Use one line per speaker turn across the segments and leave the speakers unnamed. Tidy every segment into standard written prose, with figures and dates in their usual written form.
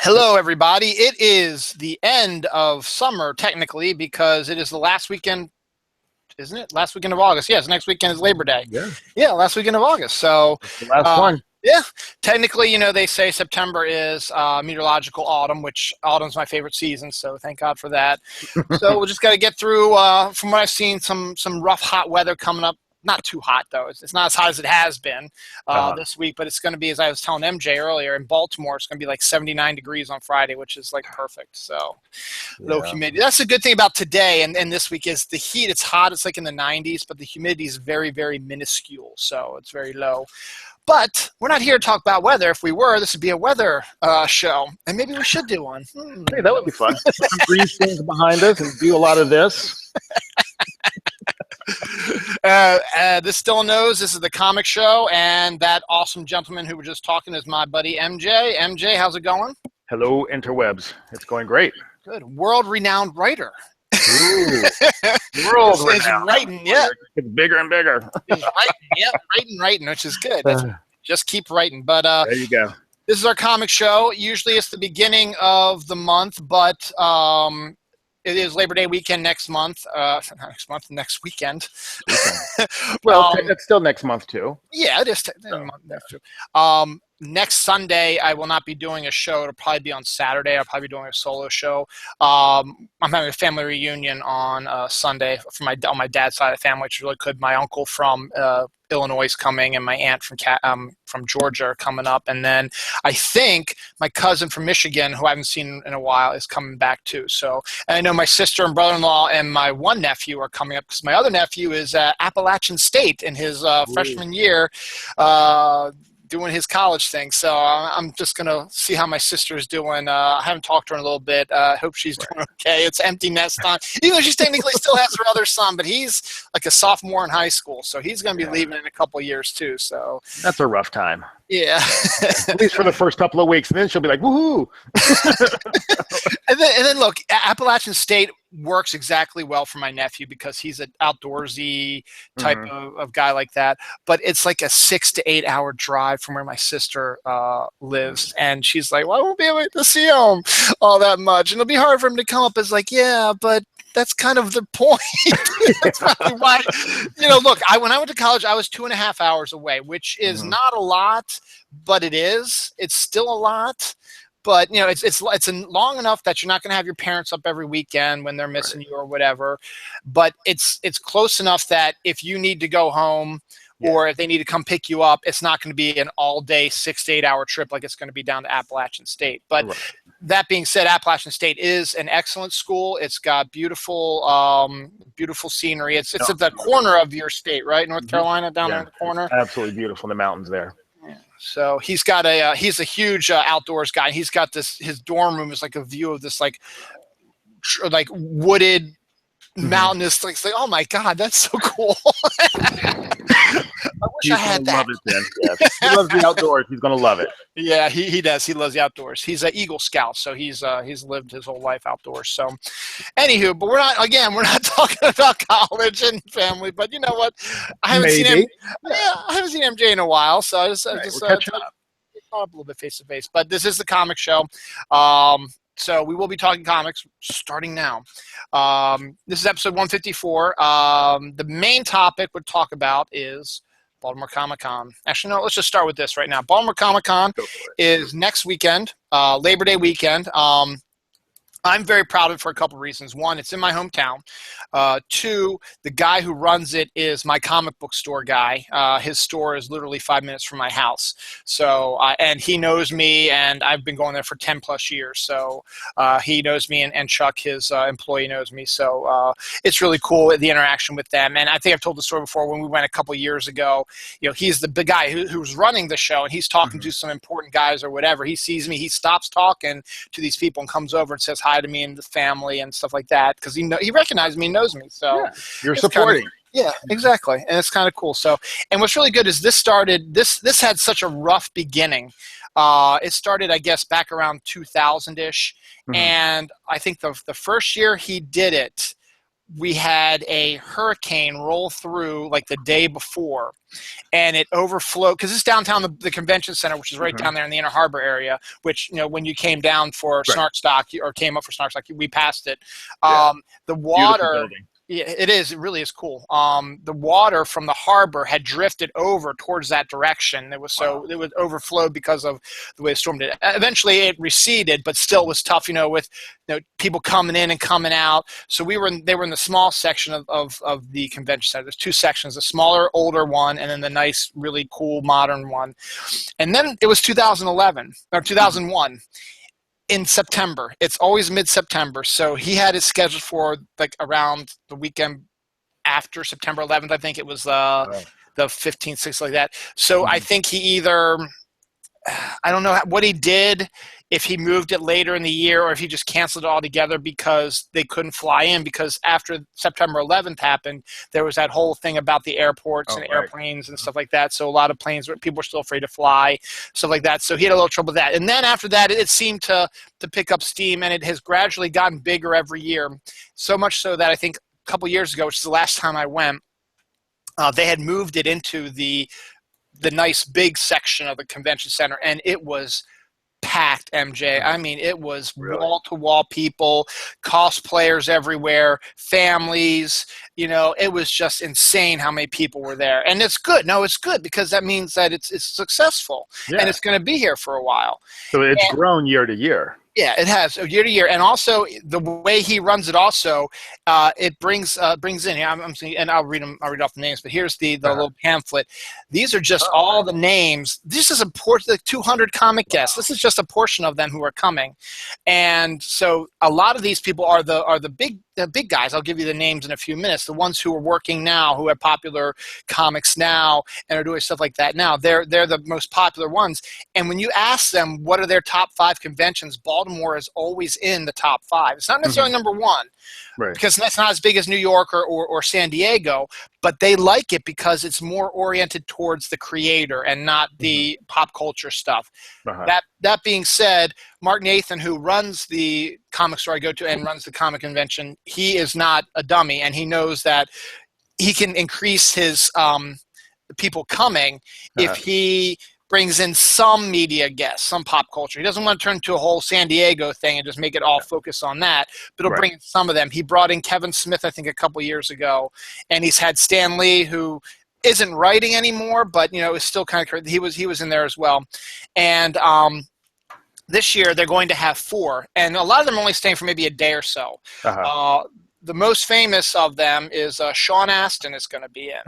Hello, everybody. It is the end of summer, technically, because it is the last weekend, isn't it? Last weekend of August. Yes, next weekend is Labor Day.
Yeah,
Yeah, last weekend of August. So,
the last
uh,
one.
yeah, technically, they say September is meteorological autumn, which autumn's my favorite season. So, thank God for that. So, we just got to get through. From what I've seen, some rough, hot weather coming up. Not too hot though. It's not as hot as it has been
Uh-huh.
this week, but it's going to be, as I was telling MJ earlier, in Baltimore, it's going to be like 79 degrees on Friday, which is like perfect. So low
Yeah.
humidity. That's the good thing about today and this week is the heat. It's hot. It's like in the 90s, but the humidity is very, very minuscule. So it's very low. But we're not here to talk about weather. If we were, this would be a weather show, and maybe we should do one.
Hey, that would be fun. Put some green screens behind us and do a lot of this.
This still knows this is the comic show, and that awesome gentleman who we're just talking is my buddy MJ. MJ, how's it going?
Hello, interwebs. It's going great.
Good. World-renowned writer.
Ooh, world
It's
renowned.
writing, yeah.
It's bigger and bigger.
He's writing, yep, writing, which is good. Just keep writing. But
There you go.
this is our comic show. Usually it's the beginning of the month, but it is Labor Day weekend next month. Next weekend.
Well, that's still next month too.
Yeah, it is. Next next Sunday, I will not be doing a show. It'll probably be on Saturday. I'll probably be doing a solo show. I'm having a family reunion on Sunday on my dad's side of the family, which is really good. My uncle from Illinois is coming, and my aunt from Georgia are coming up. And then I think my cousin from Michigan, who I haven't seen in a while, is coming back too. So, and I know my sister and brother-in-law and my one nephew are coming up because my other nephew is at Appalachian State in his freshman year. Doing his college thing. So I'm just going to see how my sister's doing. I haven't talked to her in a little bit. I hope she's doing okay. It's empty nest time. Even though she technically still has her other son, but he's like a sophomore in high school. So he's going to be leaving in a couple of years too. So
That's a rough time.
yeah.
At least for the first couple of weeks. And then she'll be like, woohoo.
And then look, Appalachian State works exactly well for my nephew because he's an outdoorsy type of guy like that. But it's like a 6 to 8 hour drive from where my sister lives. And she's like, well, I won't be able to see him all that much. And it'll be hard for him to come up as like, yeah, but that's kind of the point. That's probably why, look, when I went to college, I was 2.5 hours away, which is not a lot, but it is. It's still a lot. But it's long enough that you're not going to have your parents up every weekend when they're missing you or whatever. But it's close enough that if you need to go home or if they need to come pick you up, it's not going to be an all-day 6 to 8 hour trip like it's going to be down to Appalachian State. But that being said, Appalachian State is an excellent school. It's got beautiful scenery. It's at the corner of your state, right? North Carolina, down there in the corner.
Absolutely beautiful in the mountains there.
So he's a huge outdoors guy. He's got his dorm room is like a view of this like wooded mountainous like oh my God, that's so cool. I wish I had that.
Love it then. Yes. He loves the outdoors. He's gonna love it.
Yeah, he does. He loves the outdoors. He's an Eagle Scout, so he's lived his whole life outdoors. So, anywho, but we're not talking about college and family. But you know what? I haven't seen him. Yeah, I haven't seen MJ in a while, so I just
catch up
a little bit face to face. But this is the comic show. So we will be talking comics starting now. This is episode 154. The main topic we'll talk about is Baltimore Comic-Con. Actually, no, let's just start with this right now. Baltimore Comic-Con is next weekend, Labor Day weekend. I'm very proud of it for a couple of reasons. One, it's in my hometown. Two, the guy who runs it is my comic book store guy. His store is literally 5 minutes from my house. So, and he knows me, and I've been going there for 10 plus years. So he knows me, and Chuck, his employee, knows me. So it's really cool, the interaction with them. And I think I've told the story before when we went a couple of years ago. He's the big guy who's running the show, and he's talking to some important guys or whatever. He sees me, he stops talking to these people and comes over and says hi to me and the family and stuff like that because he recognized me and knows me. So
you're supporting.
Yeah, exactly. And it's kind of cool. So, and what's really good is this had such a rough beginning. It started, I guess, back around 2000-ish. And I think the first year he did it, we had a hurricane roll through like the day before, and it overflowed because it's downtown the convention center, which is right down there in the Inner Harbor area. Which, you know, when you came down for Snarkstock or came up for Snarkstock, we passed it. The water. Yeah, it is. It really is cool. The water from the harbor had drifted over towards that direction. It was it was overflowed because of the way the storm did. Eventually, it receded, but still, it was tough. You know, with people coming in and coming out. So they were in the small section of the convention center. There's two sections: the smaller, older one, and then the nice, really cool, modern one. And then it was 2011 or 2001. In September. It's always mid-September. So he had it scheduled for like around the weekend after September 11th. I think it was the 15th, 16th, like that. So I think he either, I don't know what he did, if he moved it later in the year or if he just canceled it altogether because they couldn't fly in, because after September 11th happened, there was that whole thing about the airports and airplanes and stuff like that. So a lot of planes, people were still afraid to fly, stuff like that. So he had a little trouble with that. And then after that, it seemed to pick up steam, and it has gradually gotten bigger every year. So much so that I think a couple years ago, which is the last time I went, they had moved it into the nice big section of the convention center, and it was packed, MJ. I mean, it was wall-to-wall people, cosplayers everywhere, families. You know, it was just insane how many people were there. And it's good. No, it's good because that means that it's successful, and it's going to be here for a while.
So it's grown year to year. Yeah,
it has, year to year, and also the way he runs it. Also, it brings in. I'm seeing, and I'll read off the names. But here's the little pamphlet. These are just all the names. This is a portion, like 200 comic guests. This is just a portion of them who are coming, and so a lot of these people are the big guys. I'll give you the names in a few minutes. The ones who are working now, who have popular comics now and are doing stuff like that now. They're the most popular ones. And when you ask them what are their top 5 conventions, Baltimore is always in the top 5. It's not necessarily number 1, because that's not as big as New York or San Diego, but they like it because it's more oriented towards the creator and not the pop culture stuff. That being said, Mark Nathan, who runs the comic store I go to and runs the comic convention, he is not a dummy, and he knows that he can increase his people coming if he brings in some media guests, some pop culture. He doesn't want to turn into a whole San Diego thing and just make it all focus on that, but he'll bring in some of them. He brought in Kevin Smith, I think, a couple years ago, and he's had Stan Lee, who isn't writing anymore, but is still kind of, he was in there as well. And this year they're going to have 4, and a lot of them are only staying for maybe a day or so. The most famous of them is Sean Astin is going to be in.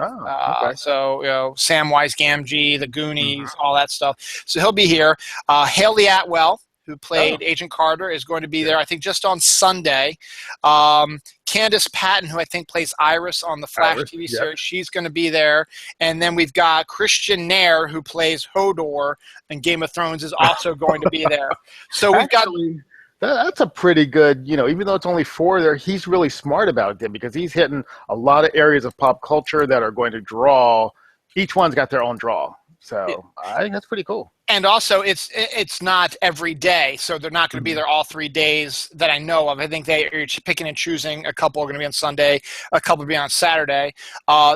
So Samwise Gamgee, The Goonies, all that stuff. So he'll be here. Haley Atwell, who played Agent Carter, is going to be there, I think, just on Sunday. Candace Patton, who I think plays Iris on the Flash TV series, she's going to be there. And then we've got Christian Nair, who plays Hodor in Game of Thrones, is also going to be there. So we've got...
That's a pretty good, even though it's only 4 there, he's really smart about it because he's hitting a lot of areas of pop culture that are going to draw. Each one's got their own draw. So I think that's pretty cool.
And also, it's not every day, so they're not going to be there all 3 days that I know of. I think they are picking and choosing. A couple are going to be on Sunday, a couple will be on Saturday.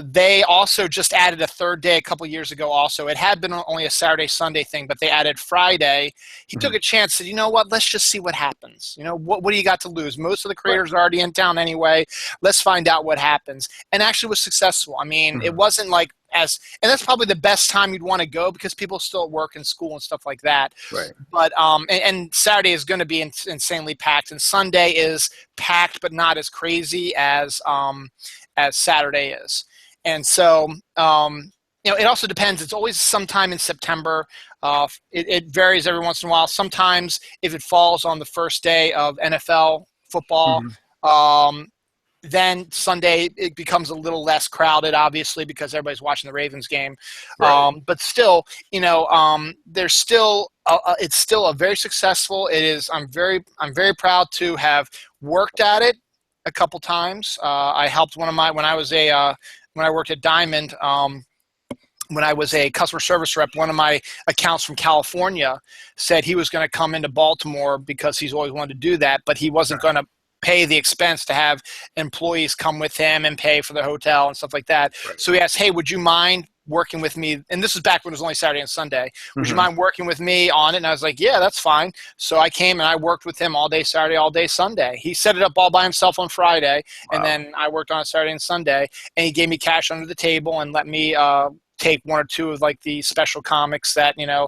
They also just added a 3rd day a couple years ago also. It had been only a Saturday-Sunday thing, but they added Friday. He took a chance, said, you know what, let's just see what happens. What do you got to lose? Most of the creators are already in town anyway. Let's find out what happens. And actually was successful. I mean, it wasn't like, and that's probably the best time you'd want to go because people still at work and school and stuff like that. But and Saturday is going to be insanely packed, and Sunday is packed but not as crazy as Saturday is. And so it also depends. It's always sometime in September. It varies every once in a while. Sometimes if it falls on the first day of NFL football. Then Sunday it becomes a little less crowded, obviously, because everybody's watching the Ravens game. But still, there's still it's still a very successful. It is. I'm very proud to have worked at it a couple times. I helped when I worked at Diamond. When I was a customer service rep, one of my accounts from California said he was going to come into Baltimore because he's always wanted to do that, but he wasn't going to pay the expense to have employees come with him and pay for the hotel and stuff like that.
Right.
So he asked, hey, would you mind working with me? And this is back when it was only Saturday and Sunday. Would you mind working with me on it? And I was like, yeah, that's fine. So I came and I worked with him all day Saturday, all day Sunday. He set it up all by himself on Friday.
Wow.
And then I worked on it Saturday and Sunday. And he gave me cash under the table and let me take one or two of like the special comics that, you know,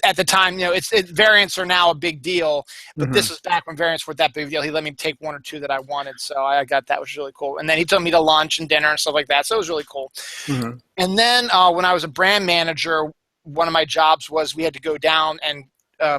at the time, you know, variants are now a big deal, but this was back when variants weren't that big a deal. He let me take one or two that I wanted. So I got that, which was really cool. And then he took me to lunch and dinner and stuff like that. So it was really cool. And then when I was a brand manager, one of my jobs was we had to go down and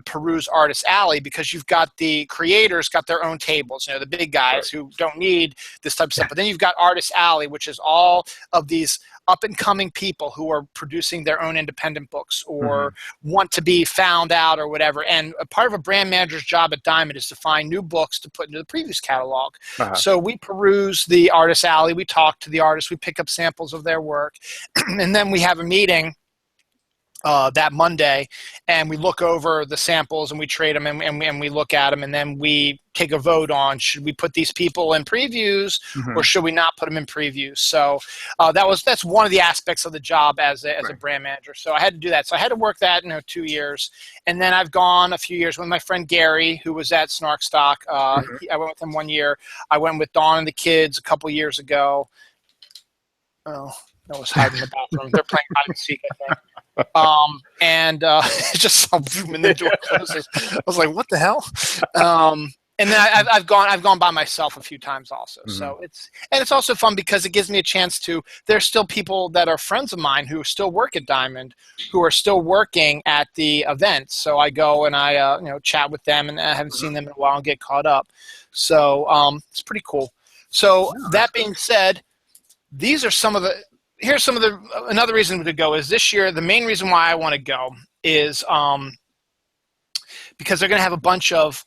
peruse Artist Alley, because you've got the creators got their own tables, you know, the big guys who don't need this type of stuff. But then you've got Artist Alley, which is all of these up and coming people who are producing their own independent books or want to be found out or whatever. And a part of a brand manager's job at Diamond is to find new books to put into the previous catalog. So we peruse the Artist Alley, we talk to the artists, we pick up samples of their work, and then we have a meeting that Monday, and we look over the samples and we trade them and we look at them, and then we take a vote on, should we put these people in previews or should we not put them in previews? So that's one of the aspects of the job as a brand manager. So I had to do that. So I had to work that, 2 years. And then I've gone a few years with my friend Gary, who was at Snark Stock. I went with him 1 year. I went with Dawn and the kids a couple years ago. Oh, Noah's hiding in the bathroom. They're playing hide and seek, I think. Just saw boom and the door closes. I was like, what the hell? And then I've gone by myself a few times also. So it's also fun because it gives me a chance to, there's still people that are friends of mine who still work at Diamond, who are still working at the events. So I go and I chat with them, and I haven't seen them in a while and get caught up. So it's pretty cool. So that being said, these are some of the, here's some of the, another reason to go is this year, the main reason why I want to go is because they're going to have a bunch of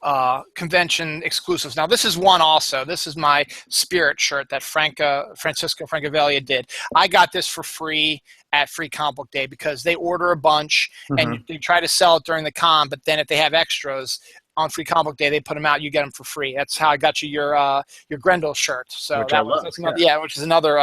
convention exclusives. Now, this is one also. This is my Spirit shirt that Francisco Francavilla did. I got this for free at Free Comic Book Day because they order a bunch and they try to sell it during the con, but then if they have extras on Free Comic Book Day, they put them out, you get them for free. That's how I got you your Grendel shirt. So
which
that's another, which is another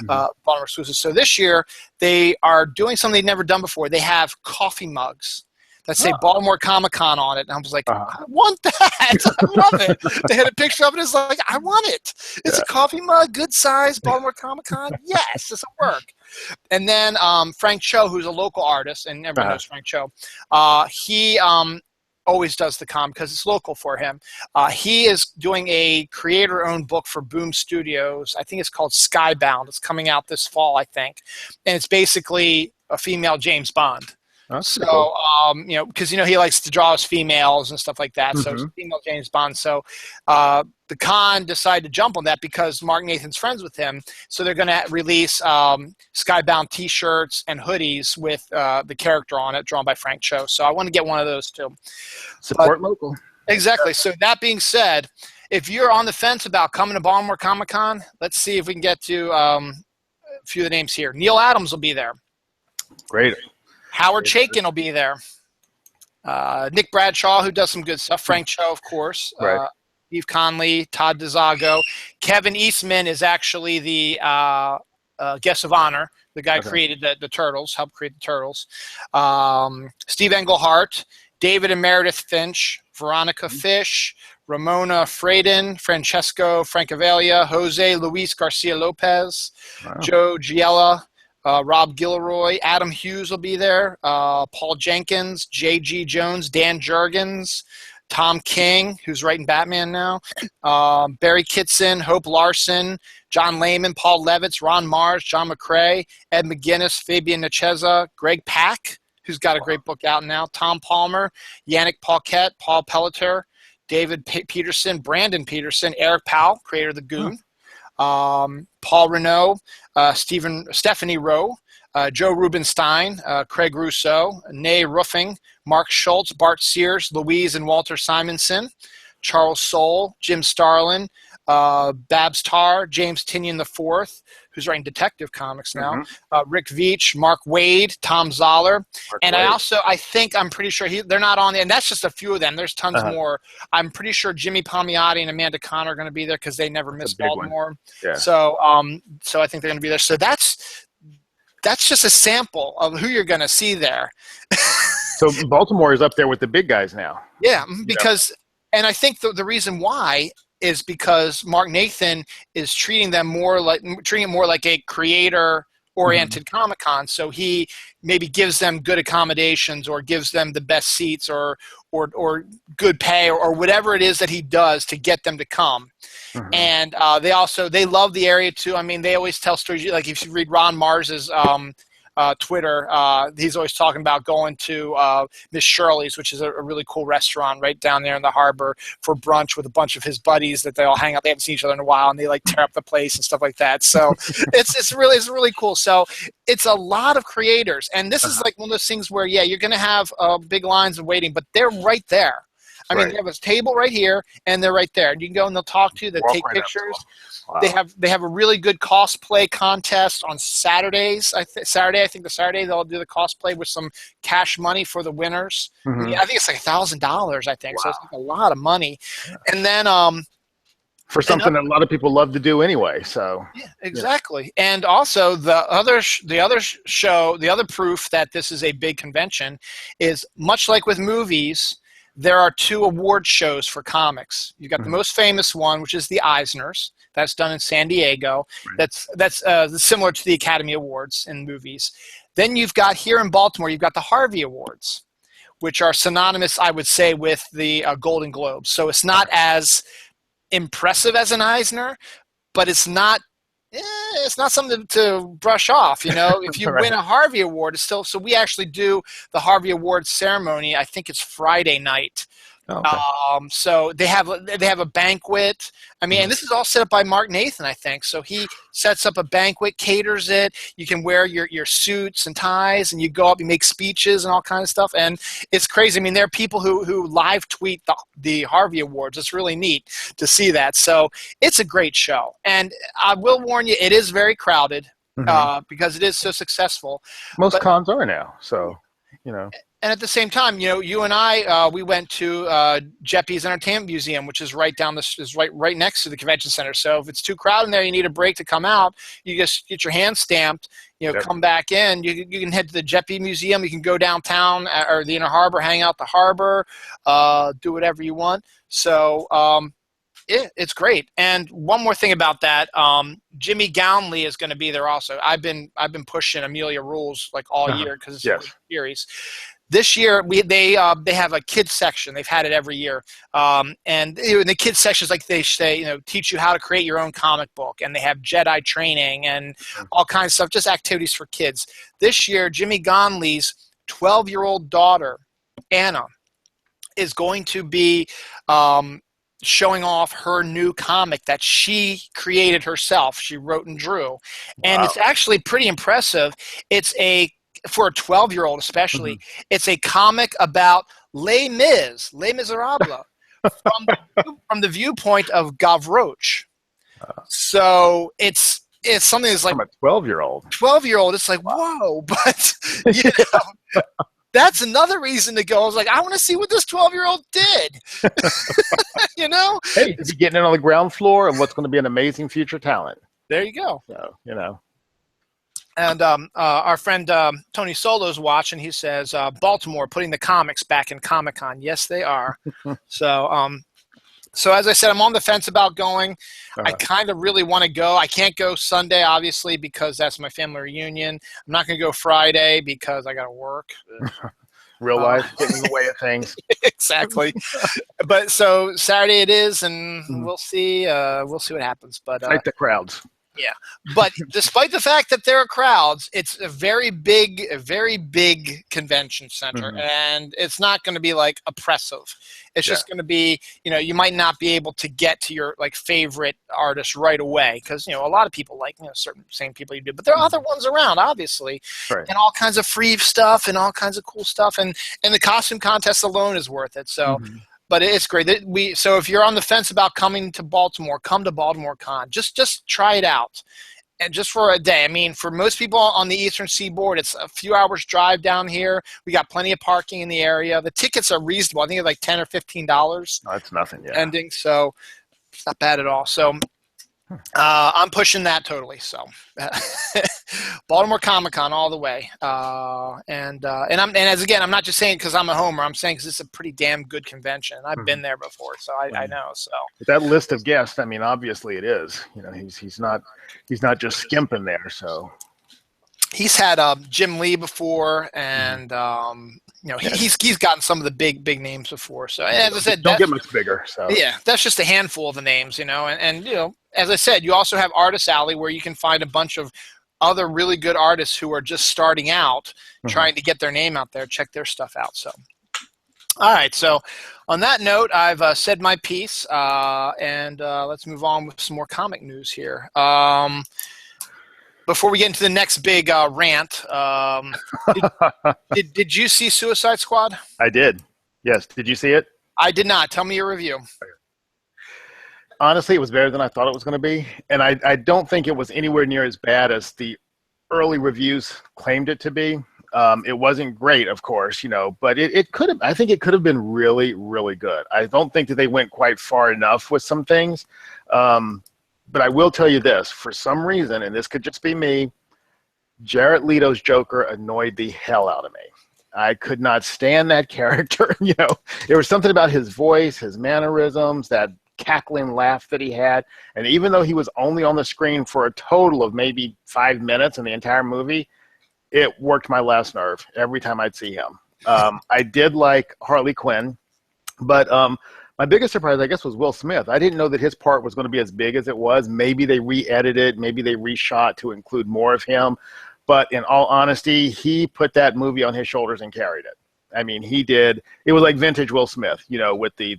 Baltimore exclusive. So this year, they are doing something they've never done before. They have coffee mugs that say Baltimore Comic-Con on it. And I was like, I want that. I love it. They had a picture of it. It's like, I want it. It's a coffee mug, good size, Baltimore Comic-Con. Yes, this will work. And then Frank Cho, who's a local artist, and everyone knows Frank Cho, he always does the com because it's local for him. He is doing a creator-owned book for Boom Studios. I think it's called Skybound. It's coming out this fall, I think. And it's basically a female James Bond.
That's
so,
cool.
Because, he likes to draw his females and stuff like that. So it's female James Bond. So the con decided to jump on that because Mark Nathan's friends with him. So they're going to release Skybound T-shirts and hoodies with the character on it, drawn by Frank Cho. So I want to get one of those too.
Support local.
Exactly. So that being said, if you're on the fence about coming to Baltimore Comic-Con, let's see if we can get to a few of the names here. Neil Adams will be there.
Great.
Howard Chaykin will be there. Nick Bradshaw, who does some good stuff. Frank Cho, of course. Steve Conley, Todd DeZago. Kevin Eastman is actually the guest of honor. The guy created the Turtles, helped create the Turtles. Steve Englehart, David and Meredith Finch, Veronica Fish, Ramona Fradin, Francesco Francavilla, Jose Luis Garcia Lopez, Joe Giella, Rob Gilroy, Adam Hughes will be there, Paul Jenkins, J.G. Jones, Dan Jurgens, Tom King, who's writing Batman now, Barry Kitson, Hope Larson, John Layman, Paul Levitz, Ron Mars, John McCrae, Ed McGuinness, Fabian Necheza, Greg Pak, who's got a great book out now, Tom Palmer, Yannick Paquette, Paul Pelletier, David Peterson, Brandon Peterson, Eric Powell, creator of The Goon, Paul Renault, Stephanie Rowe, Joe Rubenstein, Craig Rousseau, Nay Roofing, Mark Schultz, Bart Sears, Louise and Walter Simonson, Charles Soule, Jim Starlin, Babs Tarr, James Tinian IV, who's writing Detective Comics now,
Mm-hmm.
Rick Veitch, Mark Waid, Tom Zoller, and
Wade.
I'm pretty sure they're not on there, and that's just a few of them. There's tons more. I'm pretty sure Jimmy Palmiotti and Amanda Conner are going to be there because they never miss Baltimore.
Yeah.
So so I think they're going to be there. So that's just a sample of who you're going to see there.
So Baltimore is up there with the big guys now.
Yeah, because, and I think the reason why is because Mark Nathan is treating it more like a creator-oriented Comic-Con. So he maybe gives them good accommodations or gives them the best seats or good pay or whatever it is that he does to get them to come. And they love the area too. I mean, they always tell stories. Like if you read Ron Mars's Twitter, he's always talking about going to Miss Shirley's, which is a really cool restaurant right down there in the harbor for brunch with a bunch of his buddies that they all hang out. They haven't seen each other in a while, and they like tear up the place and stuff like that. So it's really cool. So it's a lot of creators, and this is like one of those things where you're going to have big lines of waiting, but they're right there. I mean, they have a table right here, and they're right there. You can go and they'll talk to you. They'll take pictures. Wow. They have a really good cosplay contest on Saturdays. I think the Saturday they'll do the cosplay with some cash money for the winners. Yeah, I think it's like $1,000. I think so. It's like a lot of money. And then
for something that a lot of people love to do anyway. So
yeah, exactly. Yeah. And also the other proof that this is a big convention is much like with movies. There are 2 award shows for comics. You've got the most famous one, which is the Eisners. That's done in San Diego. That's similar to the Academy Awards in movies. Then you've got here in Baltimore, you've got the Harvey Awards, which are synonymous, I would say, with the Golden Globes. So it's not as impressive as an Eisner, but it's not something to brush off, If you win a Harvey Award, it's still. So we actually do the Harvey Awards ceremony. I think it's Friday night. Okay. So they have a banquet. I mean, and this is all set up by Mark Nathan, I think. So he sets up a banquet, caters it. You can wear your suits and ties, and you go up, you make speeches and all kinds of stuff. And it's crazy. I mean, there are people who live tweet the Harvey Awards. It's really neat to see that. So it's a great show. And I will warn you, it is very crowded because it is so successful.
Most cons are now. So,
And at the same time, you and I, we went to Jeppy's Entertainment Museum, which is right right next to the convention center. So if it's too crowded in there, you need a break to come out. You just get your hand stamped, come back in. You can head to the Jeppy Museum. You can go downtown or the Inner Harbor, hang out the harbor, do whatever you want. So it's great. And one more thing about that, Jimmy Gownley is going to be there also. I've been pushing Amelia Rules like all year because it's a great series. This year, they have a kids section. They've had it every year, and in the kids sections, like they say, teach you how to create your own comic book, and they have Jedi training and all kinds of stuff, just activities for kids. This year, Jimmy Gonley's 12-year-old daughter, Anna, is going to be showing off her new comic that she created herself. She wrote and drew, and it's actually pretty impressive. For a 12-year-old especially, it's a comic about Les Miserables, from the viewpoint of Gavroche. So it's something that's like
from a 12-year-old.
12-year-old, it's like, whoa, but that's another reason to go. I was like, I want to see what this 12-year-old did.
Hey, he's getting in on the ground floor of what's going to be an amazing future talent.
There you go.
So,
And our friend Tony Solo's watching. He says, Baltimore putting the comics back in Comic-Con. Yes, they are. So as I said, I'm on the fence about going. I kind of really want to go. I can't go Sunday, obviously, because that's my family reunion. I'm not going to go Friday because I got to work.
Real life getting in the way of things.
Exactly. But so Saturday it is, and we'll see. We'll see what happens. But
like the crowds.
Yeah, but despite the fact that there are crowds, it's a very big convention center, and it's not going to be like oppressive. It's just going to be, you might not be able to get to your like favorite artist right away because a lot of people like certain same people you do, but there are other ones around, obviously, and all kinds of free stuff and all kinds of cool stuff, and the costume contest alone is worth it. So. But it's great. So if you're on the fence about coming to Baltimore, come to Baltimore Con. Just try it out. and just for a day. I mean, for most people on the Eastern Seaboard, it's a few hours drive down here. We got plenty of parking in the area. The tickets are reasonable. I think they're like $10 or $15.
Oh, that's nothing. Yeah.
Ending, so it's not bad at all. So I'm pushing that totally. So Baltimore Comic-Con all the way. And I'm not just saying because I'm a homer. I'm saying because it's a pretty damn good convention. I've been there before, so I know. So
with that list of guests, I mean, obviously it is. You know, he's not just skimping there. So
he's had Jim Lee before, and he's gotten some of the big names before. So as I said,
don't get much bigger. So
yeah, that's just a handful of the names, and as I said, you also have Artist Alley where you can find a bunch of other really good artists who are just starting out, trying to get their name out there. Check their stuff out. So, all right. So, on that note, I've said my piece, and let's move on with some more comic news here. Before we get into the next big rant, did you see Suicide Squad?
I did. Yes. Did you see it?
I did not. Tell me your review.
Honestly, it was better than I thought it was going to be, and I don't think it was anywhere near as bad as the early reviews claimed it to be. It wasn't great, of course, but it could have. I think it could have been really, really good. I don't think that they went quite far enough with some things, but I will tell you this: for some reason, and this could just be me, Jared Leto's Joker annoyed the hell out of me. I could not stand that character. There was something about his voice, his mannerisms, that cackling laugh that he had, and even though he was only on the screen for a total of maybe 5 minutes in the entire movie, it worked my last nerve every time I'd see him. I did like Harley Quinn, but my biggest surprise, I guess, was Will Smith. I didn't know that his part was going to be as big as it was. Maybe they re-edited, maybe they reshot to include more of him, but in all honesty, he put that movie on his shoulders and carried it. I mean, he did. It was like vintage Will Smith, with the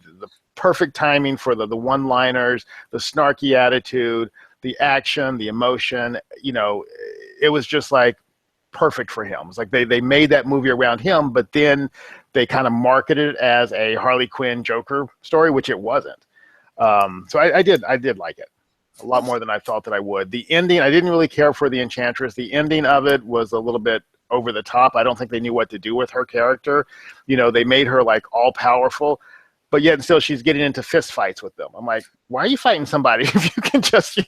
perfect timing for the one-liners, the snarky attitude, the action, the emotion. It was just like perfect for him. It's like they made that movie around him, but then they kind of marketed it as a Harley Quinn Joker story, which it wasn't. So I did like it a lot more than I thought that I would. The ending, I didn't really care for the Enchantress. The ending of it was a little bit over the top. I don't think they knew what to do with her character. They made her like all powerful, but yet still she's getting into fist fights with them. I'm like, why are you fighting somebody if you can just,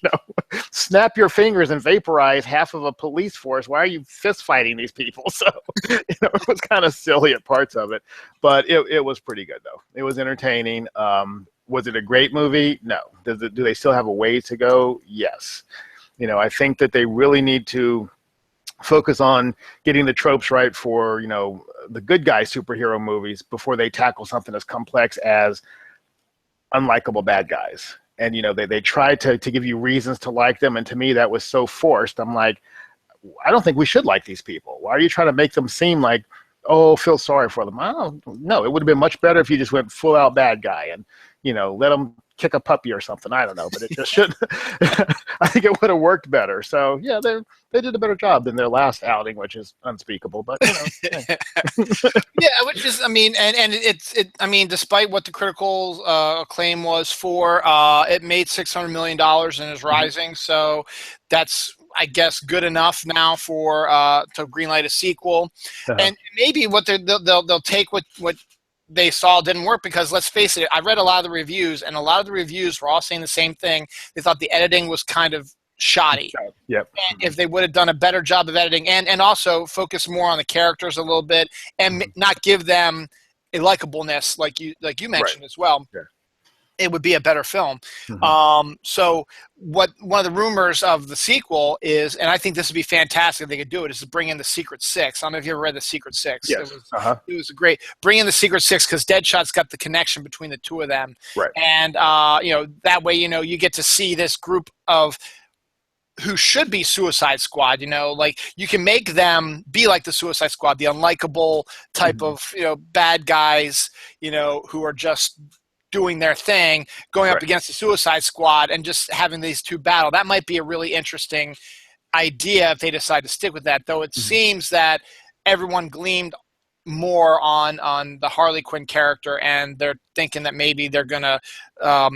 snap your fingers and vaporize half of a police force? Why are you fist fighting these people? So, it was kind of silly at parts of it, but it was pretty good though. It was entertaining. Was it a great movie? No. Do they still have a way to go? Yes. I think that they really need to focus on getting the tropes right for, the good guy superhero movies before they tackle something as complex as unlikable bad guys. And, they tried to give you reasons to like them. And to me, that was so forced. I'm like, I don't think we should like these people. Why are you trying to make them seem like, oh, feel sorry for them? I don't know. It would have been much better if you just went full out bad guy and, let them kick a puppy or something. I don't know, but it just shouldn't. I think it would have worked better. So yeah, they did a better job than their last outing, which is unspeakable. But
yeah, which is, I mean, I mean, despite what the critical acclaim was for, it made $600 million and is rising. So that's, I guess, good enough now for to greenlight a sequel. And maybe what they'll take what they saw didn't work, because let's face it, I read a lot of the reviews, and a lot of the reviews were all saying the same thing. They thought the editing was kind of shoddy.
Yep.
And if they would have done a better job of editing and also focus more on the characters a little bit and not give them a likableness like you mentioned as well.
Yeah.
It would be a better film. So one of the rumors of the sequel is, and I think this would be fantastic if they could do it, is to bring in the Secret Six. I don't know if you ever read the Secret Six.
Yes.
It was a great, bring in the Secret Six, because Deadshot's got the connection between the two of them.
Right.
And, that way, you get to see this group of who should be Suicide Squad, like you can make them be like the Suicide Squad, the unlikable type of, bad guys, who are just doing their thing, going up against the Suicide Squad and just having these two battle. That might be a really interesting idea if they decide to stick with that, though it seems that everyone gleamed more on the Harley Quinn character, and they're thinking that maybe they're gonna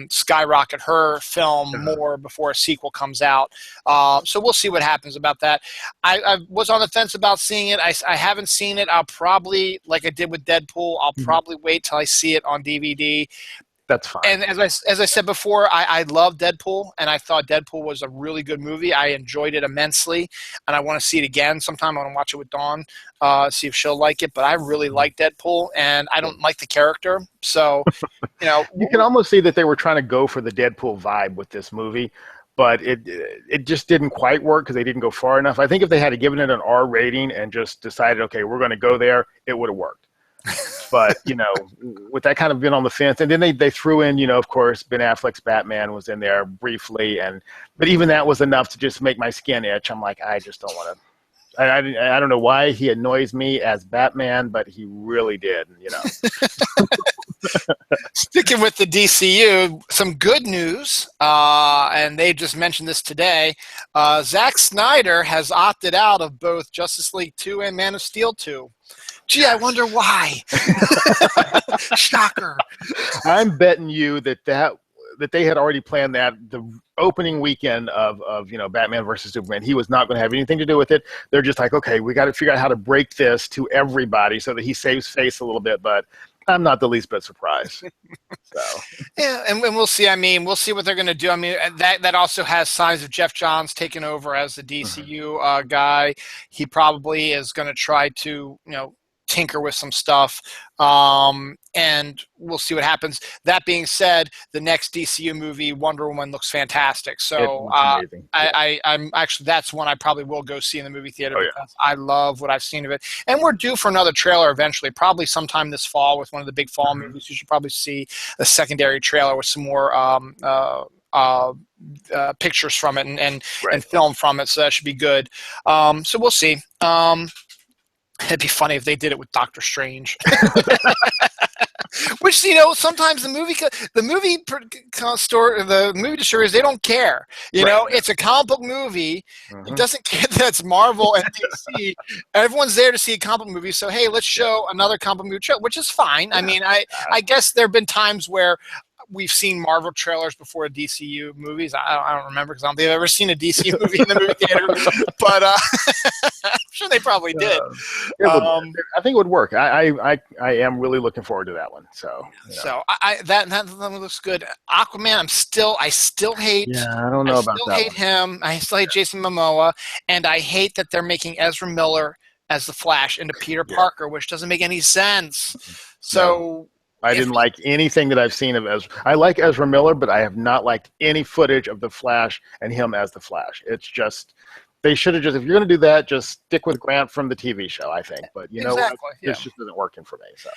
skyrocket her film more before a sequel comes out. So we'll see what happens about that. I was on the fence about seeing it. I haven't seen it. I'll probably, like I did with Deadpool, I'll probably wait till I see it on DVD.
That's fine.
And as I said before, I love Deadpool, and I thought Deadpool was a really good movie. I enjoyed it immensely, and I want to see it again sometime. I want to watch it with Dawn, see if she'll like it. But I really like Deadpool, and I don't like the character. So,
you can almost see that they were trying to go for the Deadpool vibe with this movie, but it just didn't quite work because they didn't go far enough. I think if they had given it an R rating and just decided, okay, we're going to go there, it would have worked. But, with that kind of been on the fence, and then they threw in, of course, Ben Affleck's Batman was in there briefly, but even that was enough to just make my skin itch. I'm like, I just don't want to. I don't know why he annoys me as Batman, but he really did,
Sticking with the DCU, some good news, and they just mentioned this today. Zack Snyder has opted out of both Justice League 2 and Man of Steel 2. Gee, I wonder why. Shocker.
I'm betting you that they had already planned that the opening weekend of Batman versus Superman. He was not going to have anything to do with it. They're just like, okay, we got to figure out how to break this to everybody so that he saves face a little bit. But I'm not the least bit surprised. So
yeah, and we'll see. I mean, we'll see what they're going to do. I mean, that also has signs of Jeff Johns taking over as the DCU guy. He probably is going to try to tinker with some stuff, and we'll see what happens. That being said, the next DCU movie, Wonder Woman, looks fantastic. So I'm actually, that's one I probably will go see in the movie theater because I love what I've seen of it. And we're due for another trailer eventually, probably sometime this fall with one of the big fall movies. You should probably see a secondary trailer with some more pictures from it and film from it. So that should be good. So we'll see. It'd be funny if they did it with Doctor Strange. Which, sometimes the movie distributors, they don't care. It's a comic book movie. It doesn't care that it's Marvel and DC. Everyone's there to see a comic book movie. So, hey, let's show another comic book movie, which is fine. Yeah. I mean, I guess there have been times where we've seen Marvel trailers before DCU movies. I don't remember because I don't think I've ever seen a DCU movie in the movie theater, but I'm sure they probably did.
I think it would work. I am really looking forward to that one. So
that looks good. Aquaman, I still hate.
Yeah, I don't know about that.
I still hate him. I still hate Jason Momoa, and I hate that they're making Ezra Miller as the Flash into Peter Parker, which doesn't make any sense. So.
No. I didn't like anything that I've seen of Ezra. I like Ezra Miller, but I have not liked any footage of the Flash and him as the Flash. It's just, they should have just, if you're going to do that, just stick with Grant from the TV show, I think. But you know what? This just isn't working for me. So.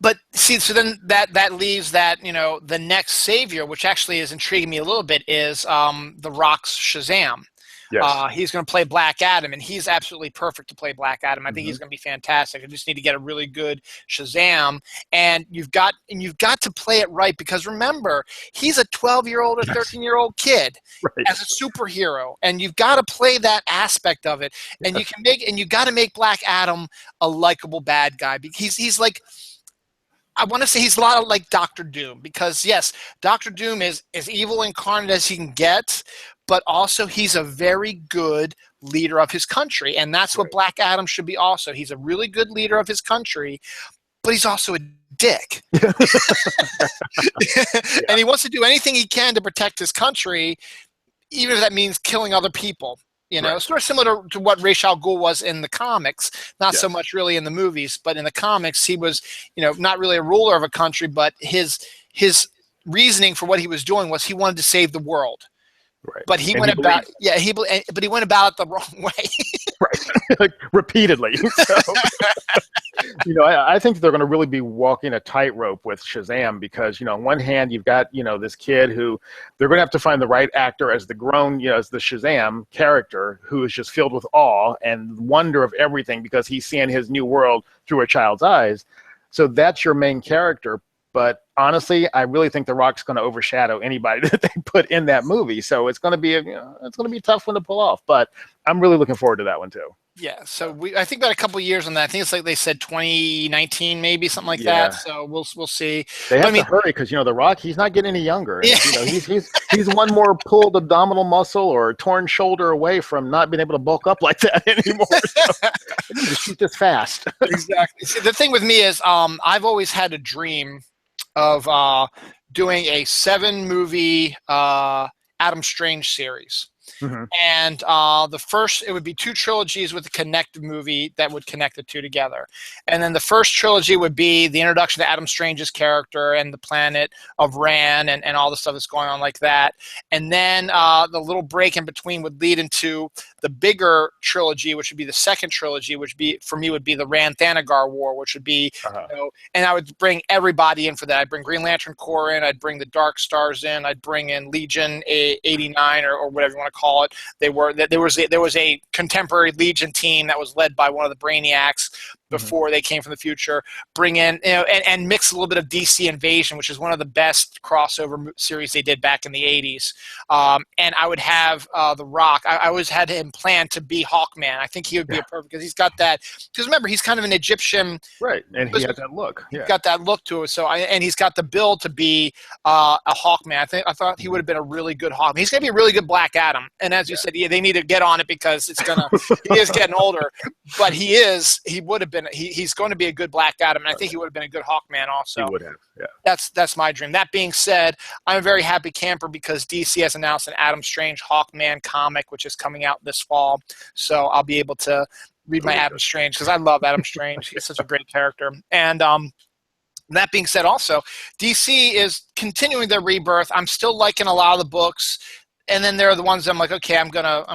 But see, so then that leaves that, the next savior, which actually is intriguing me a little bit, is The Rock's Shazam.
Yes.
He's going to play Black Adam, and he's absolutely perfect to play Black Adam. I think he's going to be fantastic. I just need to get a really good Shazam, and you've got to play it right because remember, he's a 12-year-old or 13-year-old kid as a superhero, and you've got to play that aspect of it. And you got to make Black Adam a likable bad guy because he's like. I want to say he's a lot of like Doctor Doom because, yes, Doctor Doom is as evil incarnate as he can get, but also he's a very good leader of his country, and that's what Black Adam should be also. He's a really good leader of his country, but he's also a dick. And he wants to do anything he can to protect his country, even if that means killing other people. Sort of similar to what Ra's al Ghul was in the comics, not so much really in the movies, but in the comics, he was, not really a ruler of a country, but his reasoning for what he was doing was he wanted to save the world.
Right.
But he went about but he went about it the wrong way.
Right. Repeatedly. So, I think they're going to really be walking a tightrope with Shazam because, on one hand, you've got, this kid who they're going to have to find the right actor as the grown, as the Shazam character who is just filled with awe and wonder of everything because he's seeing his new world through a child's eyes. So that's your main character. But honestly, I really think The Rock's going to overshadow anybody that they put in that movie. So it's going to be a tough one to pull off. But I'm really looking forward to that one too.
Yeah, so I think about a couple of years on that. I think it's like they said 2019, maybe something like that.
Yeah.
So we'll see.
They
But I
have to
mean,
hurry because The Rock, he's not getting any younger, and
yeah,
he's one more pulled abdominal muscle or torn shoulder away from not being able to bulk up like that anymore. So they need to shoot this fast.
exactly. See, the thing with me is, I've always had a dream of doing a 7-movie Adam Strange series.
Mm-hmm.
And the first, it would be 2 trilogies with a connected movie that would connect the two together. And then the first trilogy would be the introduction to Adam Strange's character and the planet of Ran and all the stuff that's going on like that. And then the little break in between would lead into the bigger trilogy, which would be the second trilogy, which be for me would be the Ran Thanagar War, which would be, and I would bring everybody in for that. I'd bring Green Lantern Corps in, I'd bring the Dark Stars in, I'd bring in Legion 89 or whatever you want to call it. There was a contemporary Legion team that was led by one of the Brainiacs before they came from the future. Bring in, and mix a little bit of DC Invasion, which is one of the best crossover series they did back in the 80s. And I would have The Rock. I always had him planned to be Hawkman. I think he would be a perfect, because he's got that. Because remember, he's kind of an Egyptian,
right? And he has that look. Yeah.
He's got that look to it. And he's got the build to be a Hawkman. I thought he would have been a really good Hawkman. He's going to be a really good Black Adam. And as you said, they need to get on it because he is getting older. But he's going to be a good Black Adam, and I think he would have been a good Hawkman also.
He would have, yeah.
That's my dream. That being said, I'm a very happy camper because DC has announced an Adam Strange Hawkman comic, which is coming out this fall. So I'll be able to read my Adam Strange because I love Adam Strange. He's such a great character. And that being said, also, DC is continuing their rebirth. I'm still liking a lot of the books, and then there are the ones that I'm like, okay, I'm gonna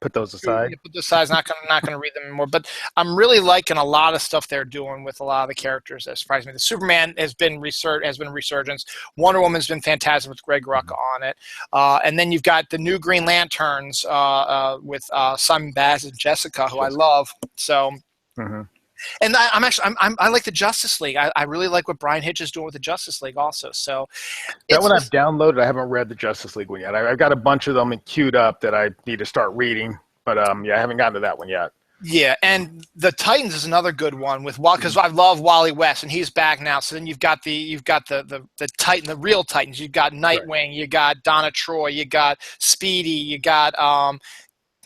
put those aside.
Put those aside. Not gonna read them anymore. But I'm really liking a lot of stuff they're doing with a lot of the characters that surprise me. The Superman has been resurgence. Wonder Woman's been fantastic with Greg Rucka on it. And then you've got the new Green Lanterns with Simon Baz and Jessica, who I love. So. Mm-hmm. And I like the Justice League. I really like what Brian Hitch is doing with the Justice League also. So
that one I've downloaded. I haven't read the Justice League one yet. I've got a bunch of them queued up that I need to start reading. But I haven't gotten to that one yet.
Yeah, and the Titans is another good one because I love Wally West and he's back now. So then you've got the Titan, the real Titans. You've got Nightwing, right. You got Donna Troy, you got Speedy, you got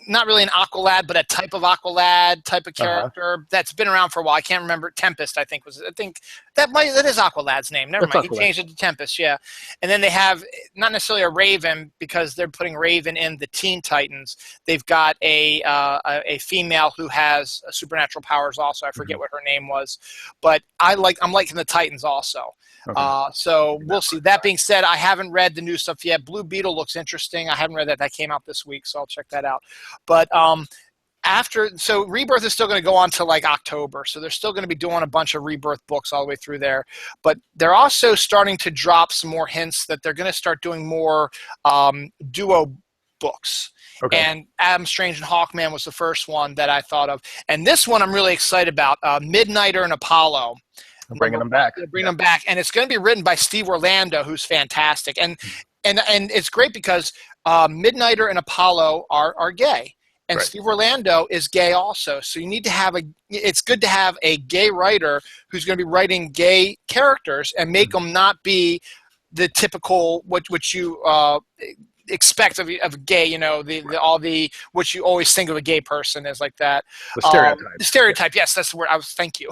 not really an Aqualad, but a type of Aqualad type of character that's been around for a while. I can't remember. Tempest, I think that is Aqualad's name. Never mind. He changed it to Tempest. Yeah, and then they have not necessarily a Raven because they're putting Raven in the Teen Titans. They've got a female who has supernatural powers. Also, I forget what her name was, but I'm liking the Titans also. Okay. So we'll see. That being said, I haven't read the new stuff yet. Blue Beetle looks interesting. I haven't read that. That came out this week, so I'll check that out. But Rebirth is still going to go on to like October. So they're still going to be doing a bunch of Rebirth books all the way through there. But they're also starting to drop some more hints that they're going to start doing more duo books. Okay. And Adam Strange and Hawkman was the first one that I thought of. And this one I'm really excited about, Midnighter and Apollo.
I'm bringing them back.
Them back, and it's going to be written by Steve Orlando, who's fantastic, and it's great because Midnighter and Apollo are gay, and right. Steve Orlando is gay also. So you need to have it's good to have a gay writer who's going to be writing gay characters and make them not be the typical what you expect of a gay, what you always think of a gay person is like that.
The stereotype.
The stereotype, yes, that's the word. Thank you.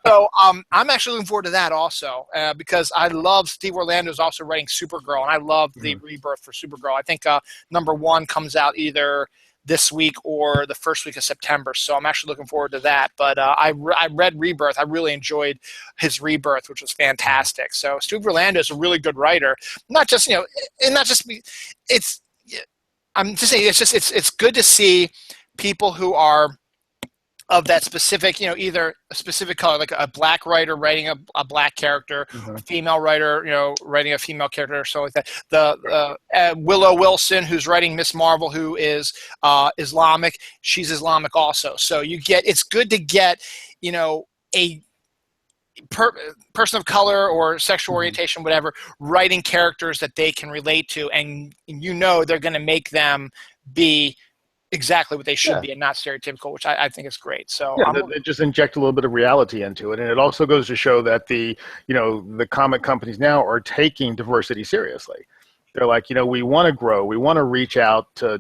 So I'm actually looking forward to that also because I love Steve Orlando's also writing Supergirl, and I love the rebirth for Supergirl. I think #1 comes out either this week or the first week of September, so I'm actually looking forward to that. But I read Rebirth. I really enjoyed his Rebirth, which was fantastic. So Steve Orlando is a really good writer. I'm just saying it's good to see people who are of that specific, either a specific color, like a black writer writing a black character, a female writer, writing a female character or so like that. The Willow Wilson, who's writing Miss Marvel, who is Islamic, she's Islamic also. So it's good to get, a person of color or sexual orientation, whatever, writing characters that they can relate to, and they're going to make them be exactly what they should
Yeah.
be and not stereotypical, which I think is great. So
Yeah, they just inject a little bit of reality into it, and it also goes to show that the comic companies now are taking diversity seriously. They're like, we want to grow, we want to reach out to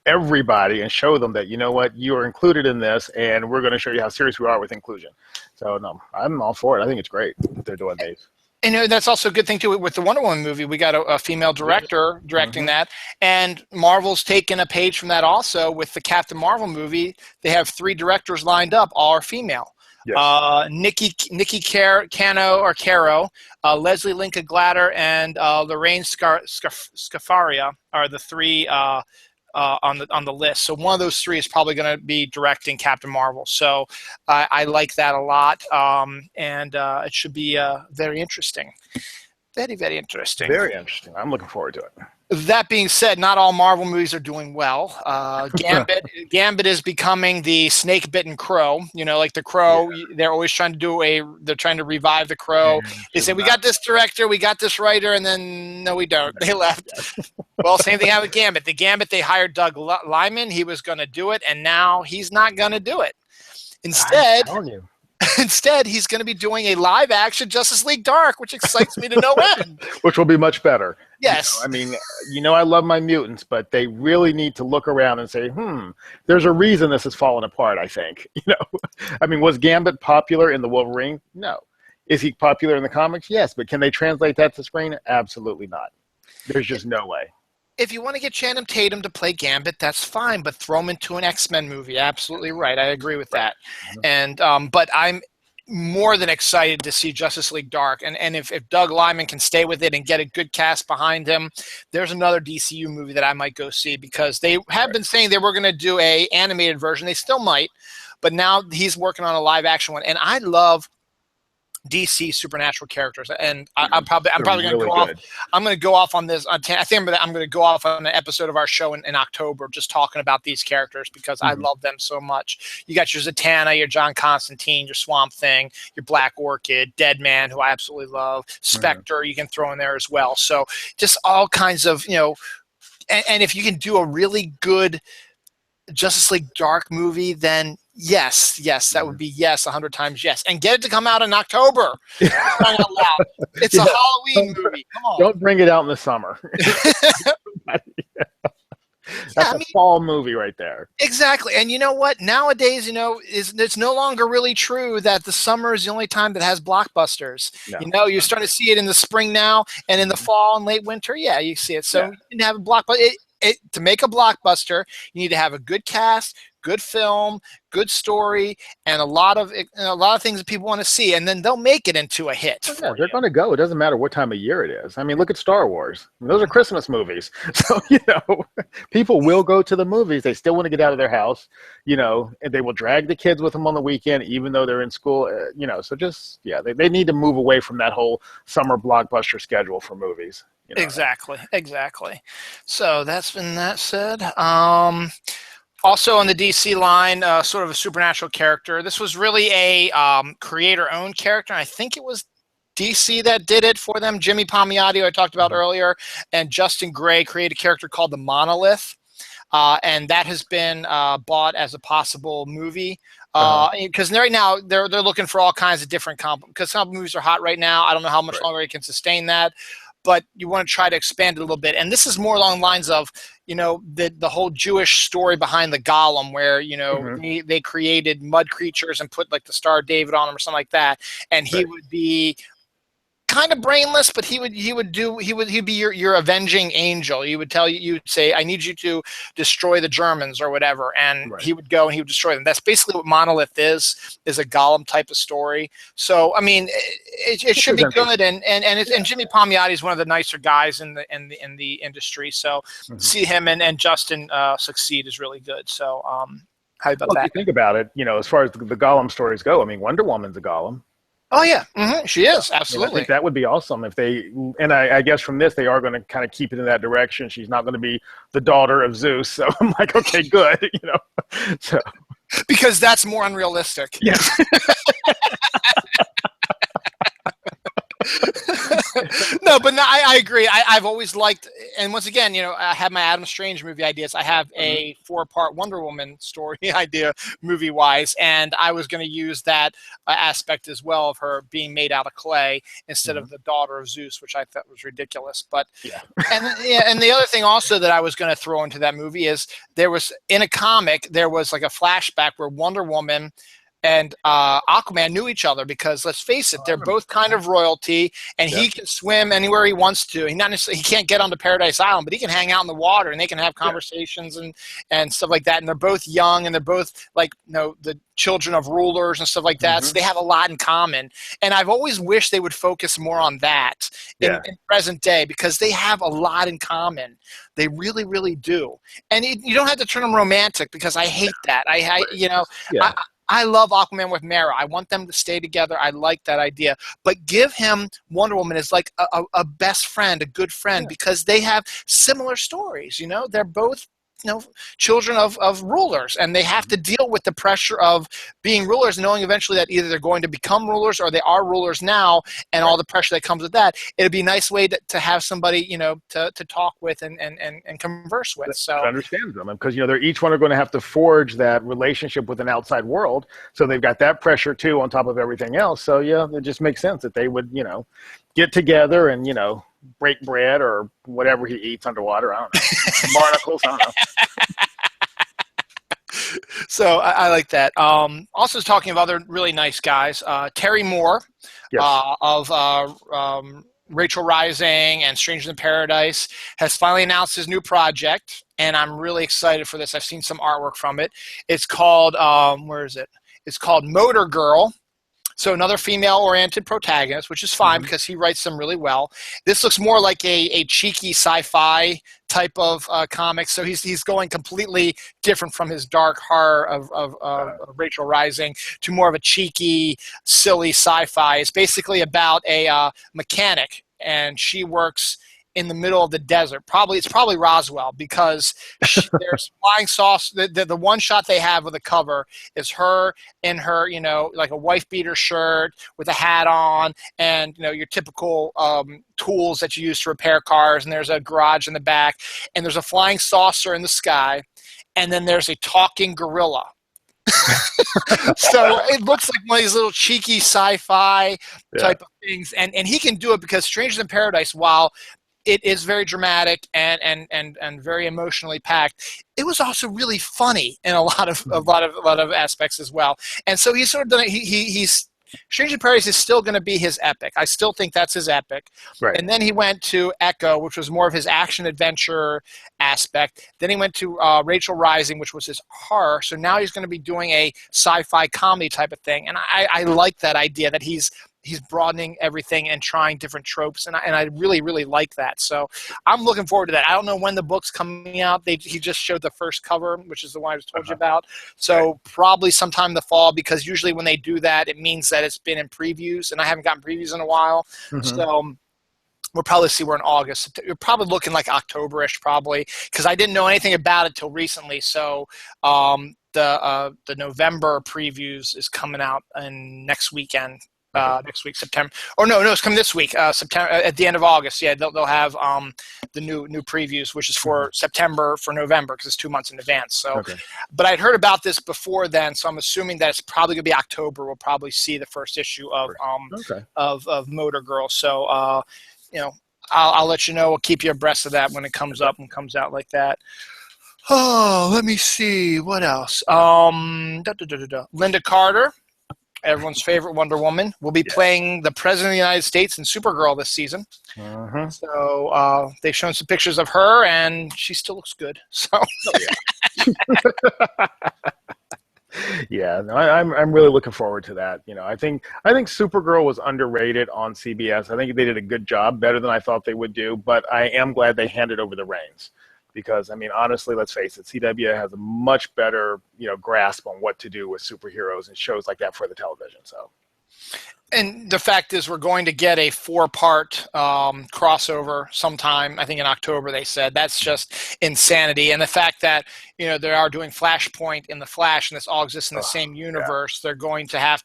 everybody and show them that you are included in this, and we're going to show you how serious we are with inclusion. So no, I'm all for it. I think it's great that they're doing these.
And that's also a good thing too with the Wonder Woman movie. We got a female director directing that, and Marvel's taken a page from that also with the Captain Marvel movie. They have 3 directors lined up, all are female. Yes. Nikki Caro, Leslie Linka Glatter, and Lorraine Scafaria are the 3 on the list. So one of those 3 is probably going to be directing Captain Marvel. So I like that a lot, and it should be very interesting. Very, very interesting.
Very interesting. I'm looking forward to it.
That being said, not all Marvel movies are doing well. Gambit is becoming the snake-bitten Crow. Like the Crow, they're always trying to they're trying to revive the Crow. They say, we got this director, we got this writer, and then, no, we don't. They left. Well, same thing happened with Gambit. The Gambit, they hired Doug Liman. He was going to do it, and now he's not going to do it. Instead, he's going to be doing a live-action Justice League Dark, which excites me to no end.
Which will be much better.
Yes.
I love my mutants, but they really need to look around and say, there's a reason this has fallen apart, I think. Was Gambit popular in the Wolverine? No. Is he popular in the comics? Yes. But can they translate that to screen? Absolutely not. There's just no way.
If you want to get Channing Tatum to play Gambit, that's fine, but throw him into an X-Men movie. Absolutely right. I agree with that. And but I'm more than excited to see Justice League Dark. And if Doug Liman can stay with it and get a good cast behind him, there's another DCU movie that I might go see, because they have been saying they were going to do a animated version. They still might, but now he's working on a live action one. And I love DC supernatural characters, and I'm probably going to go off. I'm going to go off on this. I think I'm going to go off on an episode of our show in October, just talking about these characters, because I love them so much. You got your Zatanna, your John Constantine, your Swamp Thing, your Black Orchid, Deadman, who I absolutely love, Spectre. You can throw in there as well. So just all kinds of and if you can do a really good Justice League Dark movie, then yes, that would be 100 times yes. And get it to come out in October. It's a Halloween movie. Come on.
Don't bring it out in the summer. That's a fall movie right there.
Exactly. And you know what? Nowadays, it's no longer really true that the summer is the only time that has blockbusters. No. You're starting to see it in the spring now, and in the fall and late winter, you see it. So you can have a blockbuster. To make a blockbuster, you need to have a good cast, good film, good story, and a lot of things that people want to see, and then they'll make it into a hit.
They're going to go. It doesn't matter what time of year it is. Look at Star Wars. Those are Christmas movies. So, people will go to the movies. They still want to get out of their house, and they will drag the kids with them on the weekend, even though they're in school, So just, they need to move away from that whole summer blockbuster schedule for movies.
Exactly. So that's been that said. Also on the DC line, sort of a supernatural character. This was really a creator-owned character. I think it was DC that did it for them. Jimmy Palmiotti, who I talked about earlier, and Justin Gray created a character called the Monolith. And that has been bought as a possible movie. Because right now they're looking for all kinds of different because some movies are hot right now. I don't know how much longer it can sustain that. But you want to try to expand it a little bit. And this is more along the lines of, the whole Jewish story behind the Golem, where, they created mud creatures and put like the Star of David on them or something like that. And he would be kind of brainless, but he'd be your avenging angel. He would tell you, you'd say, I need you to destroy the Germans or whatever. And he would go and he would destroy them. That's basically what Monolith is a Golem type of story. So, it should be good. And Jimmy Palmiotti is one of the nicer guys in the industry. So see him and Justin succeed is really good. So, how about that?
If you think about it, as far as the Golem stories go, Wonder Woman's a Golem.
Oh yeah, she is, absolutely.
I think that would be awesome if they, and I guess from this they are going to kind of keep it in that direction. She's not going to be the daughter of Zeus, so I'm like, okay, good, So
because that's more unrealistic.
Yeah.
No, but no, I agree. I've always liked, and once again, I have my Adam Strange movie ideas. I have a 4-part Wonder Woman story idea, movie wise, and I was going to use that aspect as well of her being made out of clay instead of the daughter of Zeus, which I thought was ridiculous. But and the other thing also that I was going to throw into that movie is there was in a comic there was like a flashback where Wonder Woman and Aquaman knew each other because let's face it, they're both kind of royalty, and he can swim anywhere he wants to. He can't get onto Paradise Island, but he can hang out in the water and they can have conversations and stuff like that. And they're both young and they're both like the children of rulers and stuff like that. So they have a lot in common. And I've always wished they would focus more on that in present day because they have a lot in common. They really, really do. And you don't have to turn them romantic because I hate that. I love Aquaman with Mera. I want them to stay together. I like that idea. But give him Wonder Woman as like a best friend, a good friend, because they have similar stories. They're both children of rulers, and they have to deal with the pressure of being rulers, knowing eventually that either they're going to become rulers or they are rulers now, and all the pressure that comes with that. It'd be a nice way to have somebody, to talk with and converse with. So
understand them, because they're each one are going to have to forge that relationship with an outside world. So they've got that pressure too on top of everything else. So it just makes sense that they would, get together and break bread or whatever he eats underwater. I don't know. Barnacles. I don't know.
So I like that. Also talking of other really nice guys, Terry Moore of Rachel Rising and Strangers in Paradise has finally announced his new project, and I'm really excited for this. I've seen some artwork from it. It's called, where is it? It's called Motor Girl. So another female-oriented protagonist, which is fine because he writes them really well. This looks more like a cheeky sci-fi type of comic. So he's going completely different from his dark horror of Rachel Rising to more of a cheeky, silly sci-fi. It's basically about a mechanic, and she works in the middle of the desert. It's probably Roswell because there's flying sauce. The one shot they have with the cover is her in her, like a wife beater shirt with a hat on and, your typical tools that you use to repair cars. And there's a garage in the back and there's a flying saucer in the sky. And then there's a talking gorilla. So it looks like one of these little cheeky sci-fi type of things. And he can do it because Strangers in Paradise, while it is very dramatic and very emotionally packed, it was also really funny in a lot of aspects as well. And so he's sort of done. He's Stranger in Paradise is still going to be his epic. I still think that's his epic. Right. And then he went to Echo, which was more of his action adventure aspect. Then he went to Rachel Rising, which was his horror. So now he's going to be doing a sci-fi comedy type of thing. And I like that idea that he's broadening everything and trying different tropes, and I really, really like that. So I'm looking forward to that. I don't know when the book's coming out. He just showed the first cover, which is the one I just told you about. So probably sometime in the fall, because usually when they do that, it means that it's been in previews, and I haven't gotten previews in a while. So we'll probably see we're in August. You're probably looking like October-ish probably, because I didn't know anything about it till recently. So the November previews is coming out next weekend. Next week, September. Or no, it's coming this week. September at the end of August. Yeah, they'll have the new previews, which is for September for November because it's 2 months in advance. So, but I'd heard about this before then, so I'm assuming that it's probably going to be October. We'll probably see the first issue of Motor Girl. So, I'll let you know. We'll keep you abreast of that when it comes up and comes out like that. Oh, let me see what else. Linda Carter, everyone's favorite Wonder Woman, will be playing the President of the United States in Supergirl this season. So they've shown some pictures of her, and she still looks good. So,
I'm really looking forward to that. I think Supergirl was underrated on CBS. I think they did a good job, better than I thought they would do. But I am glad they handed over the reins. Because, honestly, let's face it, CW has a much better, grasp on what to do with superheroes and shows like that for the television. So,
and the fact is, we're going to get a 4-part crossover sometime. I think in October they said. That's just insanity. And the fact that they are doing Flashpoint in the Flash, and this all exists in the same universe. They're going to have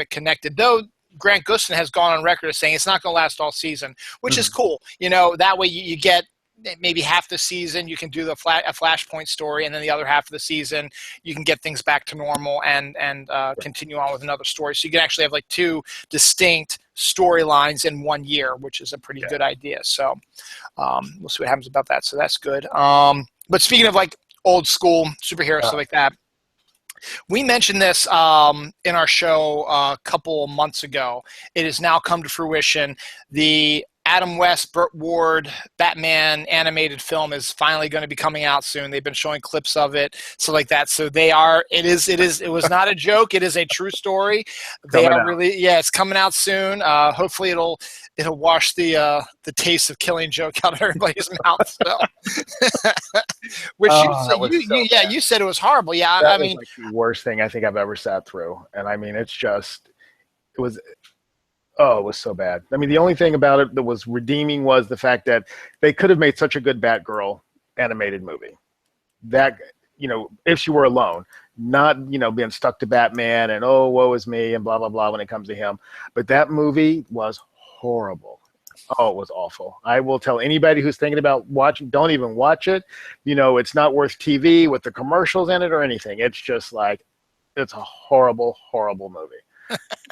it connected, though. Grant Gustin has gone on record as saying it's not going to last all season, which is
Mhm.
cool. You know, that way you get maybe half the season you can do a Flashpoint story, and then the other half of the season you can get things back to normal and continue on with another story. So you can actually have like two distinct storylines in 1 year, which is a pretty good idea. So we'll see what happens about that. So that's good. But speaking of like old school superheroes, stuff like that, we mentioned this in our show a couple months ago. It has now come to fruition. The Adam West, Burt Ward, Batman animated film is finally going to be coming out soon. They've been showing clips of it, so like that. So they are. It was not a joke. It is a true story. They
Coming
are
out.
really. Yeah, it's coming out soon. Hopefully, it'll wash the taste of Killing Joke out of everybody's mouth. So. Which
That was so bad.
you said it was horrible. Yeah,
That
I
was
mean,
like the worst thing I think I've ever sat through. And I mean, it was oh, it was so bad. I mean, the only thing about it that was redeeming was the fact that they could have made such a good Batgirl animated movie. That, you know, if she were alone, not, you know, being stuck to Batman and, oh, woe is me and blah, blah, blah when it comes to him. But that movie was horrible. Oh, it was awful. I will tell anybody who's thinking about watching, don't even watch it. You know, it's not worth TV with the commercials in it or anything. It's just like, it's a horrible, horrible movie.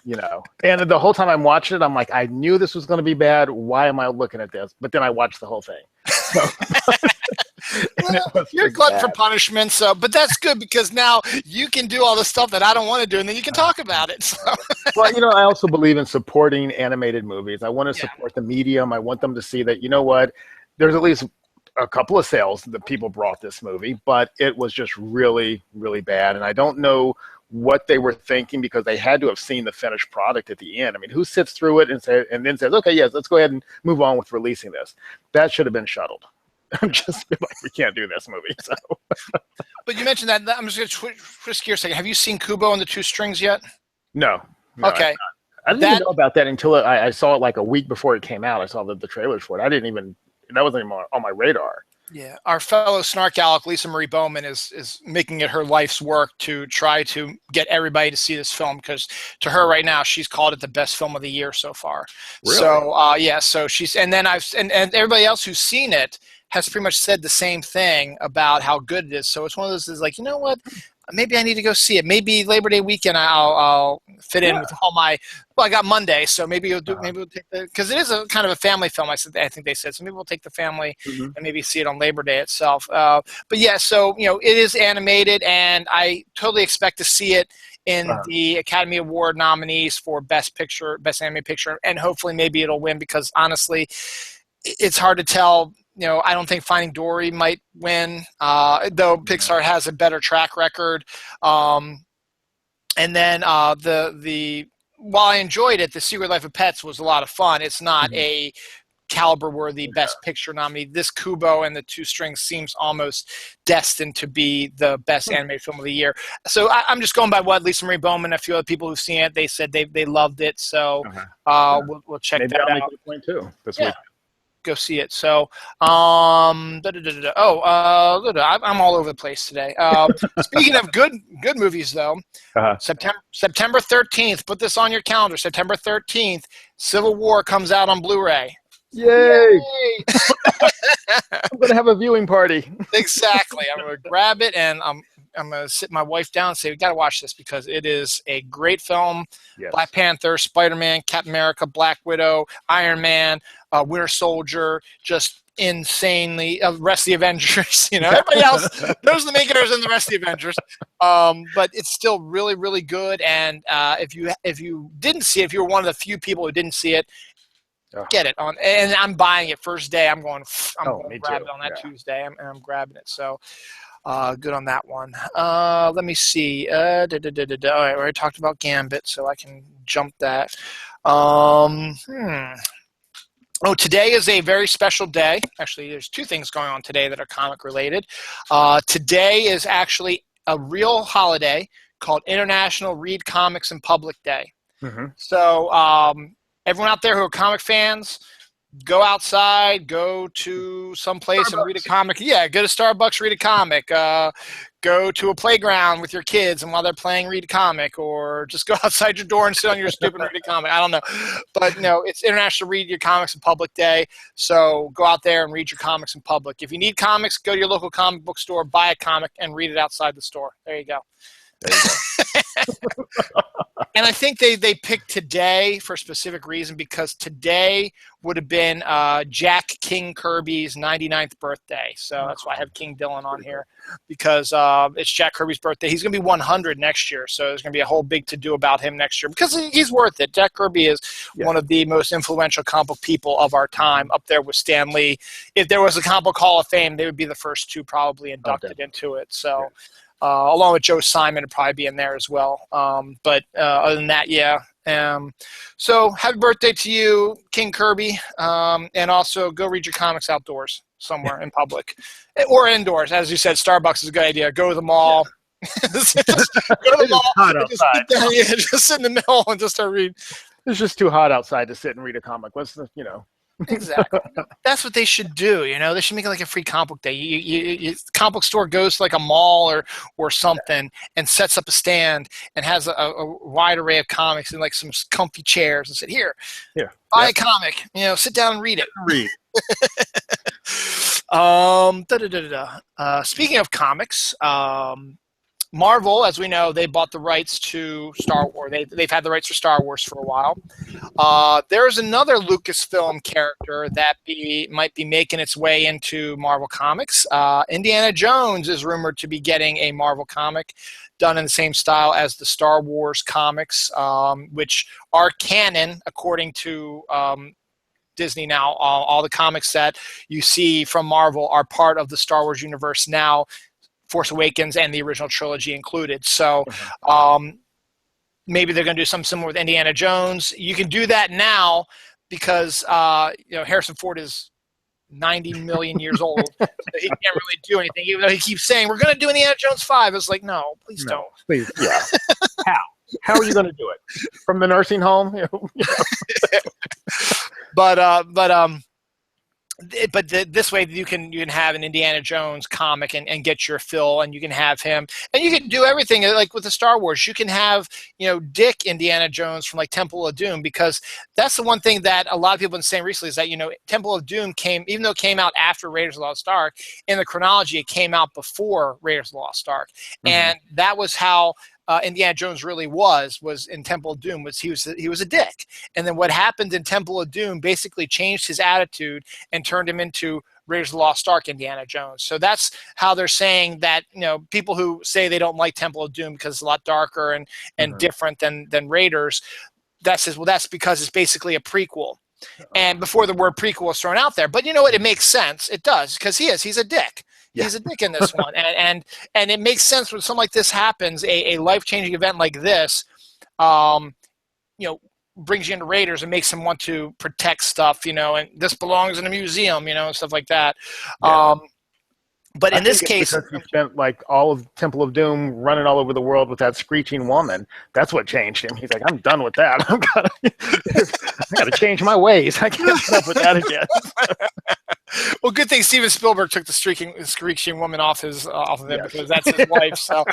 You know, and the whole time I'm watching it, I'm like, I knew this was going to be bad. Why am I looking at this? But then I watched the whole thing. So,
you're glutton for punishment. So, but that's good because now you can do all the stuff that I don't want to do, and then you can talk about it. So.
Well, you know, I also believe in supporting animated movies. I want to support the medium. I want them to see that, you know what, there's at least a couple of sales that people brought this movie, but it was just really, really bad. And I don't know what they were thinking because they had to have seen the finished product at the end. I mean, who sits through it and then says, okay, yes, let's go ahead and move on with releasing this? That should have been shuttled. I'm just like, we can't do this movie. So.
But you mentioned that. I'm just going to twist gears a second. Have you seen Kubo and the Two Strings yet?
No.
Okay.
I didn't even know about that until I saw it like a week before it came out. I saw the trailers for it. That wasn't even on my radar.
Yeah, our fellow snark aleck, Lisa Marie Bowman, is making it her life's work to try to get everybody to see this film because to her right now, she's called it the best film of the year so far.
Really?
So yeah, so she's and everybody else who's seen it has pretty much said the same thing about how good it is. So it's one of those is like, you know what? Maybe I need to go see it. Maybe Labor Day weekend I'll fit in with all my. Well, I got Monday, so maybe we'll do. Maybe we'll take the because it is a kind of a family film. I think they said so. Maybe we'll take the family and maybe see it on Labor Day itself. But yeah, so you know, it is animated, and I totally expect to see it in the Academy Award nominees for Best Picture, Best Animated Picture, and hopefully maybe it'll win because honestly, it's hard to tell. You know, I don't think Finding Dory might win, though Pixar has a better track record. And then while I enjoyed it, The Secret Life of Pets was a lot of fun. It's not a caliber-worthy Best Picture nominee. This Kubo and the Two Strings seems almost destined to be the best animated film of the year. So I'm just going by what Lisa Marie Bowman, a few other people who've seen it, they said they loved it. So we'll check
Maybe
that
I'll
out.
make a point too this week.
Go see it. So, I'm all over the place today. Speaking of good movies, though, September 13th. Put this on your calendar. September 13th, Civil War comes out on Blu-ray.
Yay! I'm gonna have a viewing party.
Exactly. I'm gonna grab it and I'm gonna sit my wife down and say we gotta watch this because it is a great film.
Yes.
Black Panther, Spider-Man, Captain America, Black Widow, Iron Man, Winter Soldier, just insanely rest of the Avengers. You know, everybody else, those are the main characters in the rest of the Avengers. But it's still really, really good. And if you didn't see it, if you were one of the few people who didn't see it, get it on. And I'm buying it first day. I'm going to grab it on that Tuesday, and I'm grabbing it. So. Good on that one. Let me see. All right, we already talked about Gambit, so I can jump that. Today is a very special day. Actually, there's two things going on today that are comic related. Today is actually a real holiday called International Read Comics in Public Day. So everyone out there who are comic fans, go outside, go to someplace and read a comic. Yeah, go to Starbucks, read a comic. Go to a playground with your kids, and while they're playing, read a comic, or just go outside your door and sit on your stoop and read a comic. I don't know. But, it's International Read Your Comics in Public Day, so go out there and read your comics in public. If you need comics, go to your local comic book store, buy a comic, and read it outside the store. There you go.
There you go.
And I think they picked today for a specific reason, because today would have been Jack King Kirby's 99th birthday. So that's why I have King Dylan on here, because it's Jack Kirby's birthday. He's going to be 100 next year, so there's going to be a whole big to-do about him next year, because he's worth it. Jack Kirby is one of the most influential comic book people of our time, up there with Stan Lee. If there was a comic book Hall of Fame, they would be the first two probably inducted into it. So. Yeah. Along with Joe Simon, would probably be in there as well. But other than that, yeah. So happy birthday to you, King Kirby. And also go read your comics outdoors somewhere in public. Or indoors. As you said, Starbucks is a good idea. Go to the mall. Just go to the mall. Just sit in the middle and just start reading.
It's just too hot outside to sit and read a comic. What's the,
Exactly. That's what they should do. They should make it like a free comic book day. You comic book store goes to like a mall or something and sets up a stand and has a wide array of comics and like some comfy chairs and said, here, buy a comic. Sit down and read it.
Read.
Speaking of comics, Marvel, as we know, they bought the rights to Star Wars. They've had the rights for Star Wars for a while. There's another Lucasfilm character that might be making its way into Marvel Comics. Indiana Jones is rumored to be getting a Marvel comic done in the same style as the Star Wars comics, which are canon according to Disney now. All the comics that you see from Marvel are part of the Star Wars universe now, Force Awakens and the original trilogy included. So maybe they're going to do something similar with Indiana Jones. You can do that now because Harrison Ford is 90 million years old. So he can't really do anything, even though he keeps saying, we're going to do Indiana Jones 5. It's like, no, please don't.
Please, yeah. How are you going to do it? From the nursing home?
But this way you can have an Indiana Jones comic and get your fill, and you can have him, and you can do everything like with the Star Wars. You can have Dick Indiana Jones from like Temple of Doom, because that's the one thing that a lot of people have been saying recently is that Temple of Doom even though it came out after Raiders of the Lost Ark, in the chronology it came out before Raiders of the Lost Ark, and that was how Indiana Jones really was in Temple of Doom. He was a dick, and then what happened in Temple of Doom basically changed his attitude and turned him into Raiders of the Lost Ark Indiana Jones. So that's how they're saying that people who say they don't like Temple of Doom because it's a lot darker and different than Raiders, that says, well, that's because it's basically a prequel. And before the word prequel was thrown out there, but you know what? It makes sense. It does, because he's a dick. Yeah. He's a dick in this one, and it makes sense when something like this happens, a life-changing event like this, brings you into Raiders and makes him want to protect stuff, and this belongs in a museum, and stuff like that. Yeah. But in this case,
because he spent like all of Temple of Doom running all over the world with that screeching woman. That's what changed him. He's like, I'm done with that. I got to change my ways. I can't put up with that again.
Well, good thing Steven Spielberg took the screeching woman off of him, because that's his wife. So,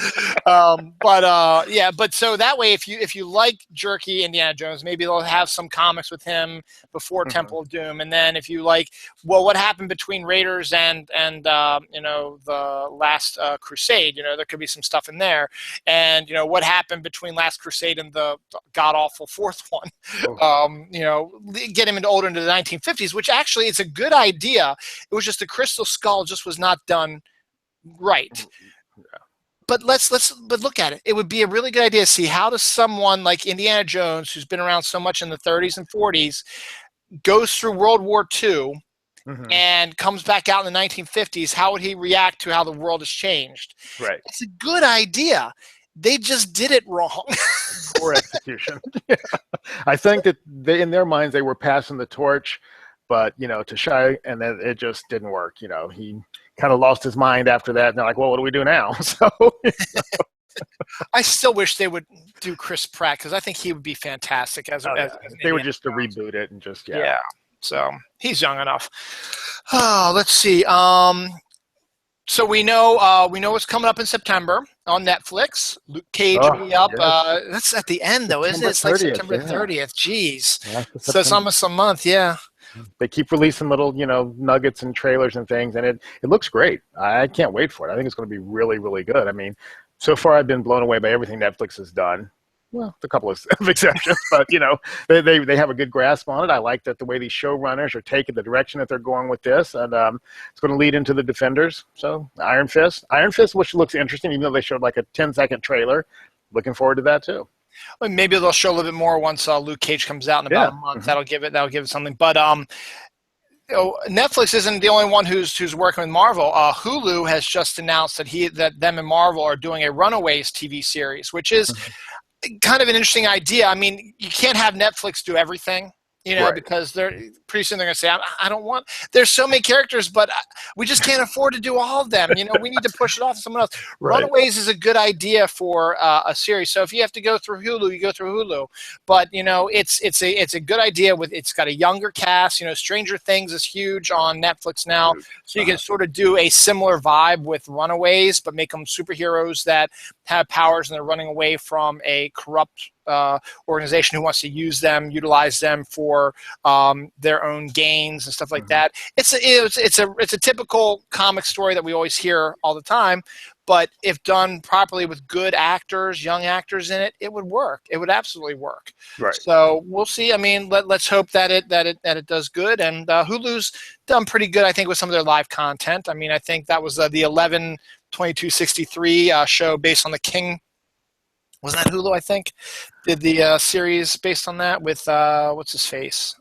but so that way, if you like jerky Indiana Jones, maybe they'll have some comics with him before Temple of Doom, and then if you like, well, what happened between Raiders and the Last Crusade, there could be some stuff in there, and what happened between Last Crusade and the god awful fourth one, get him older into the 1950s, which actually is a good idea. It was just the Crystal Skull just was not done right. Yeah. But but look at it. It would be a really good idea to see how does someone like Indiana Jones, who's been around so much in the 30s and 40s, goes through World War II and comes back out in the 1950s. How would he react to how the world has changed?
Right.
It's a good idea. They just did it wrong.
Poor execution. Yeah. I think that in their minds they were passing the torch. But, to Shia, and then it just didn't work. He kind of lost his mind after that. And they're like, well, what do we do now? So
I still wish they would do Chris Pratt, because I think he would be fantastic as
they would just to reboot it and just,
yeah. So he's young enough. Let's see. So we know what's coming up in September on Netflix. Luke Cage will be up.
Yes.
That's at the end, though, isn't it? It's like September 30th. Jeez.
Yeah,
So it's almost a month, yeah.
They keep releasing little, nuggets and trailers and things, and it looks great. I can't wait for it. I think it's going to be really, really good. I mean, so far I've been blown away by everything Netflix has done. Well, a couple of exceptions, but they have a good grasp on it. I like that the way these showrunners are taking the direction that they're going with this, and it's going to lead into the Defenders. So Iron Fist, which looks interesting, even though they showed like a 10-second trailer. Looking forward to that too.
Well, maybe they'll show a little bit more once Luke Cage comes out in about a month. Mm-hmm. That'll give it something. But Netflix isn't the only one who's working with Marvel. Hulu has just announced that them and Marvel are doing a Runaways TV series, which is kind of an interesting idea. I mean, you can't have Netflix do everything, right, because pretty soon they're going to say, I don't want – there's so many characters, but we just can't afford to do all of them. We need to push it off to someone else. Right. Runaways is a good idea for a series. So if you have to go through Hulu, you go through Hulu. But, it's a good idea. It's got a younger cast. Stranger Things is huge on Netflix now. So you can sort of do a similar vibe with Runaways, but make them superheroes that have powers and they're running away from a corrupt organization who wants to utilize them for their own gains and stuff like that. It's a typical comic story that we always hear all the time, but if done properly with good actors, young actors in it, it would work. It would absolutely work.
Right.
So we'll see. I mean, let's hope that it does good. And Hulu's done pretty good, I think, with some of their live content. I mean, I think that was the 11/22/63 show based on the King. Wasn't that Hulu, I think? Did the series based on that with, what's his face?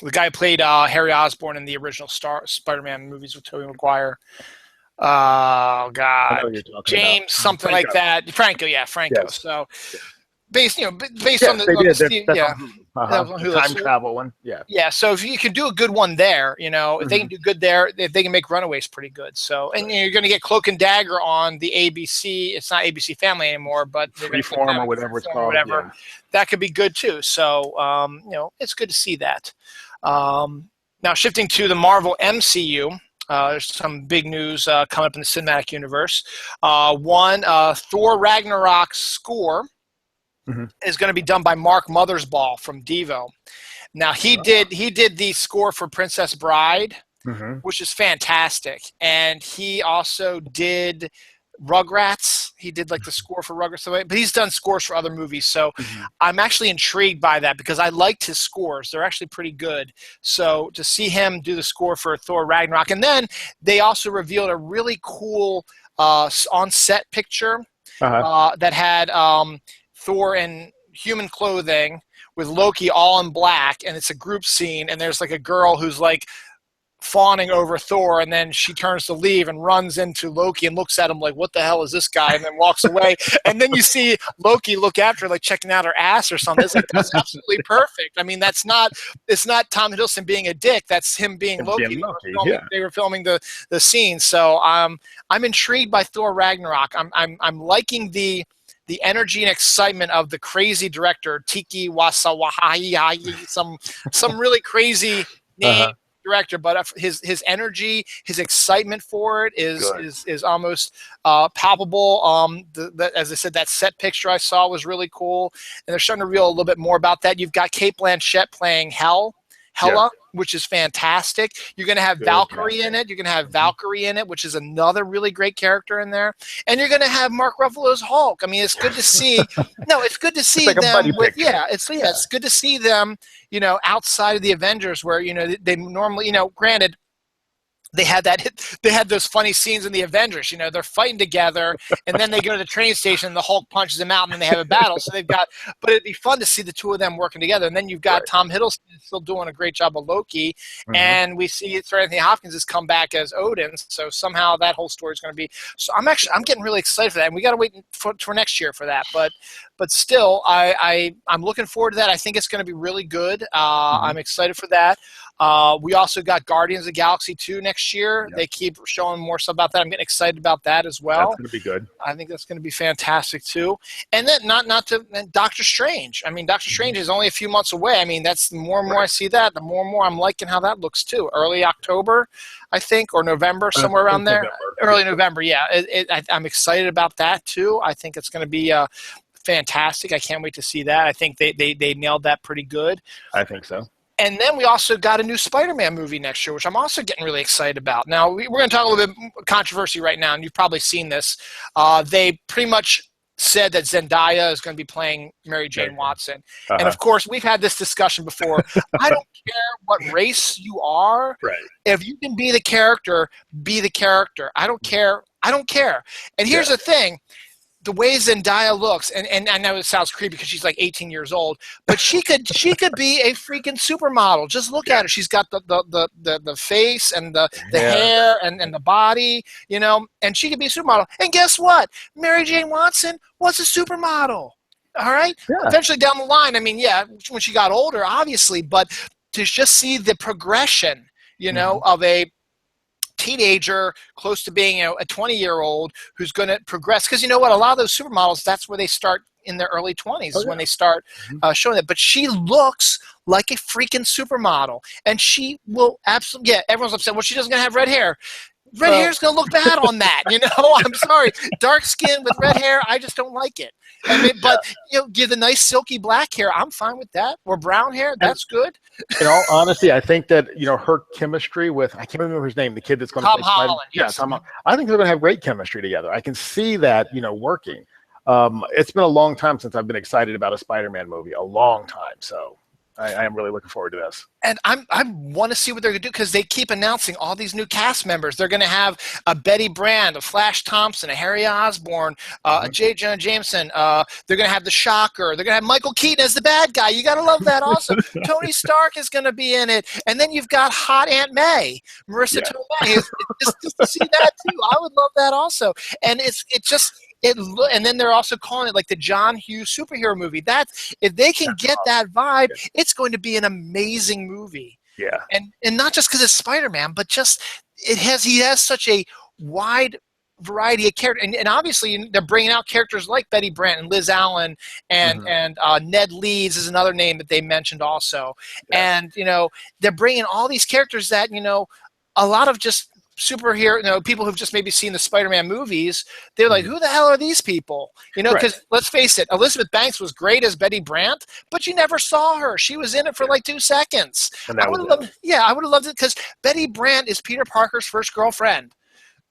The guy who played Harry Osborn in the original Spider-Man movies with Tobey Maguire. Oh, God. James, something Franco. Like that. Franco. Yes. So, based on the
time travel one.
Yeah. So if you can do a good one there, if they can do good there, if they can make Runaways pretty good. So, and you're going to get Cloak and Dagger on the ABC. It's not ABC Family anymore, but
Freeform or whatever it's called.
That could be good too. So, it's good to see that. Now shifting to the Marvel MCU. There's some big news coming up in the cinematic universe. Thor Ragnarok's score is going to be done by Mark Mothersbaugh from Devo. Now he did the score for Princess Bride, which is fantastic, and he also did Rugrats. He did like the score for Rugrats, but he's done scores for other movies. So I'm actually intrigued by that because I liked his scores. They're actually pretty good. So to see him do the score for Thor Ragnarok, and then they also revealed a really cool on-set picture that had Thor in human clothing with Loki all in black, and it's a group scene, and there's like a girl who's like fawning over Thor, and then she turns to leave and runs into Loki and looks at him like, what the hell is this guy? And then walks away. And then you see Loki look after her, like checking out her ass or something. It's like, that's absolutely perfect. I mean, it's not Tom Hiddleston being a dick. That's him being Loki. They were filming the scene. So I'm intrigued by Thor Ragnarok. I'm liking the energy and excitement of the crazy director, Tiki Wasawahi, some really crazy name director, but his energy, his excitement for it is almost palpable. As I said, that set picture I saw was really cool, and they're starting to reveal a little bit more about that. You've got Cate Blanchett playing Hela, which is fantastic. You're going to have Valkyrie in it. You're going to have Valkyrie in it, which is another really great character in there. And you're going to have Mark Ruffalo's Hulk. I mean, it's good to see. It's good to see them. It's good to see them, outside of the Avengers where, they normally, granted, they had those funny scenes in the Avengers. They're fighting together, and then they go to the train station, and the Hulk punches them out, and then they have a battle. So but it'd be fun to see the two of them working together. And then you've got Tom Hiddleston still doing a great job of Loki, and we see Sir Anthony Hopkins has come back as Odin. So somehow that whole story is going to be. So I'm getting really excited for that, and we got to wait for next year for that. But still, I'm looking forward to that. I think it's going to be really good. I'm excited for that. We also got Guardians of the Galaxy 2 next year. Yep. They keep showing more stuff about that. I'm getting excited about that as well.
That's going to be good.
I think that's going to be fantastic too. And then and Doctor Strange. I mean, Doctor Strange is only a few months away. I mean, that's the more and more I see that, the more and more I'm liking how that looks too. Early October, I think, or November, somewhere around there. Early November, yeah. I'm excited about that too. I think it's going to be fantastic. I can't wait to see that. I think they nailed that pretty good.
I think so.
And then we also got a new Spider-Man movie next year, which I'm also getting really excited about. Now, we're going to talk a little bit controversy right now, and you've probably seen this. They pretty much said that Zendaya is going to be playing Mary Jane Watson. And, of course, we've had this discussion before. I don't care what race you are.
Right.
If you can be the character, be the character. I don't care. I don't care. And here's the thing. The way Zendaya looks, and I know it sounds creepy because she's like 18 years old, but she could be a freaking supermodel. Just look at her. She's got the face and the hair and the body, you know, and she could be a supermodel. And guess what? Mary Jane Watson was a supermodel. All right? Yeah. Eventually down the line, I mean, yeah, when she got older, obviously, but to just see the progression, you know, of a teenager close to being, you know, a 20-year-old who's going to progress, because you know what, a lot of those supermodels, that's where they start in their early 20s is when they start showing that. But she looks like a freaking supermodel, and she will absolutely, everyone's upset, well, she doesn't have red hair. Red hair's going to look bad on that, you know. I'm sorry. Dark skin with red hair, I just don't like it. I mean, but, you know, give the nice silky black hair, I'm fine with that. Or brown hair, that's good.
In all honesty, I think that, you know, her chemistry with, I can't remember his name, the kid that's going to play
Tom Holland.
Yes, Tom Holland. I think they're going to have great chemistry together. I can see that, you know, working. It's been a long time since I've been excited about a Spider-Man movie, a long time. So I am really looking forward to this. And
I want to see what they're going to do, because they keep announcing all these new cast members. They're going to have a Betty Brand, a Flash Thompson, a Harry Osborn, a J. Jonah Jameson. They're going to have the Shocker. They're going to have Michael Keaton as the bad guy. You got to love that also. Tony Stark is going to be in it. And then you've got hot Aunt May, Marissa Tomei. Just to see that too. I would love that also. And and then they're also calling it like the John Hughes superhero movie. If they can get that vibe, it's going to be an amazing movie.
Yeah.
And not just because it's Spider-Man, but just he has such a wide variety of characters. And obviously they're bringing out characters like Betty Brant and Liz Allen and Ned Leeds is another name that they mentioned also. Yeah. And, you know, they're bringing all these characters that, you know, a lot of just superhero, you know, people who've just maybe seen the Spider-Man movies, they're like, who the hell are these people? You know, because let's face it, Elizabeth Banks was great as Betty Brant, but you never saw her. She was in it for like 2 seconds. I would have loved it, because Betty Brant is Peter Parker's first girlfriend.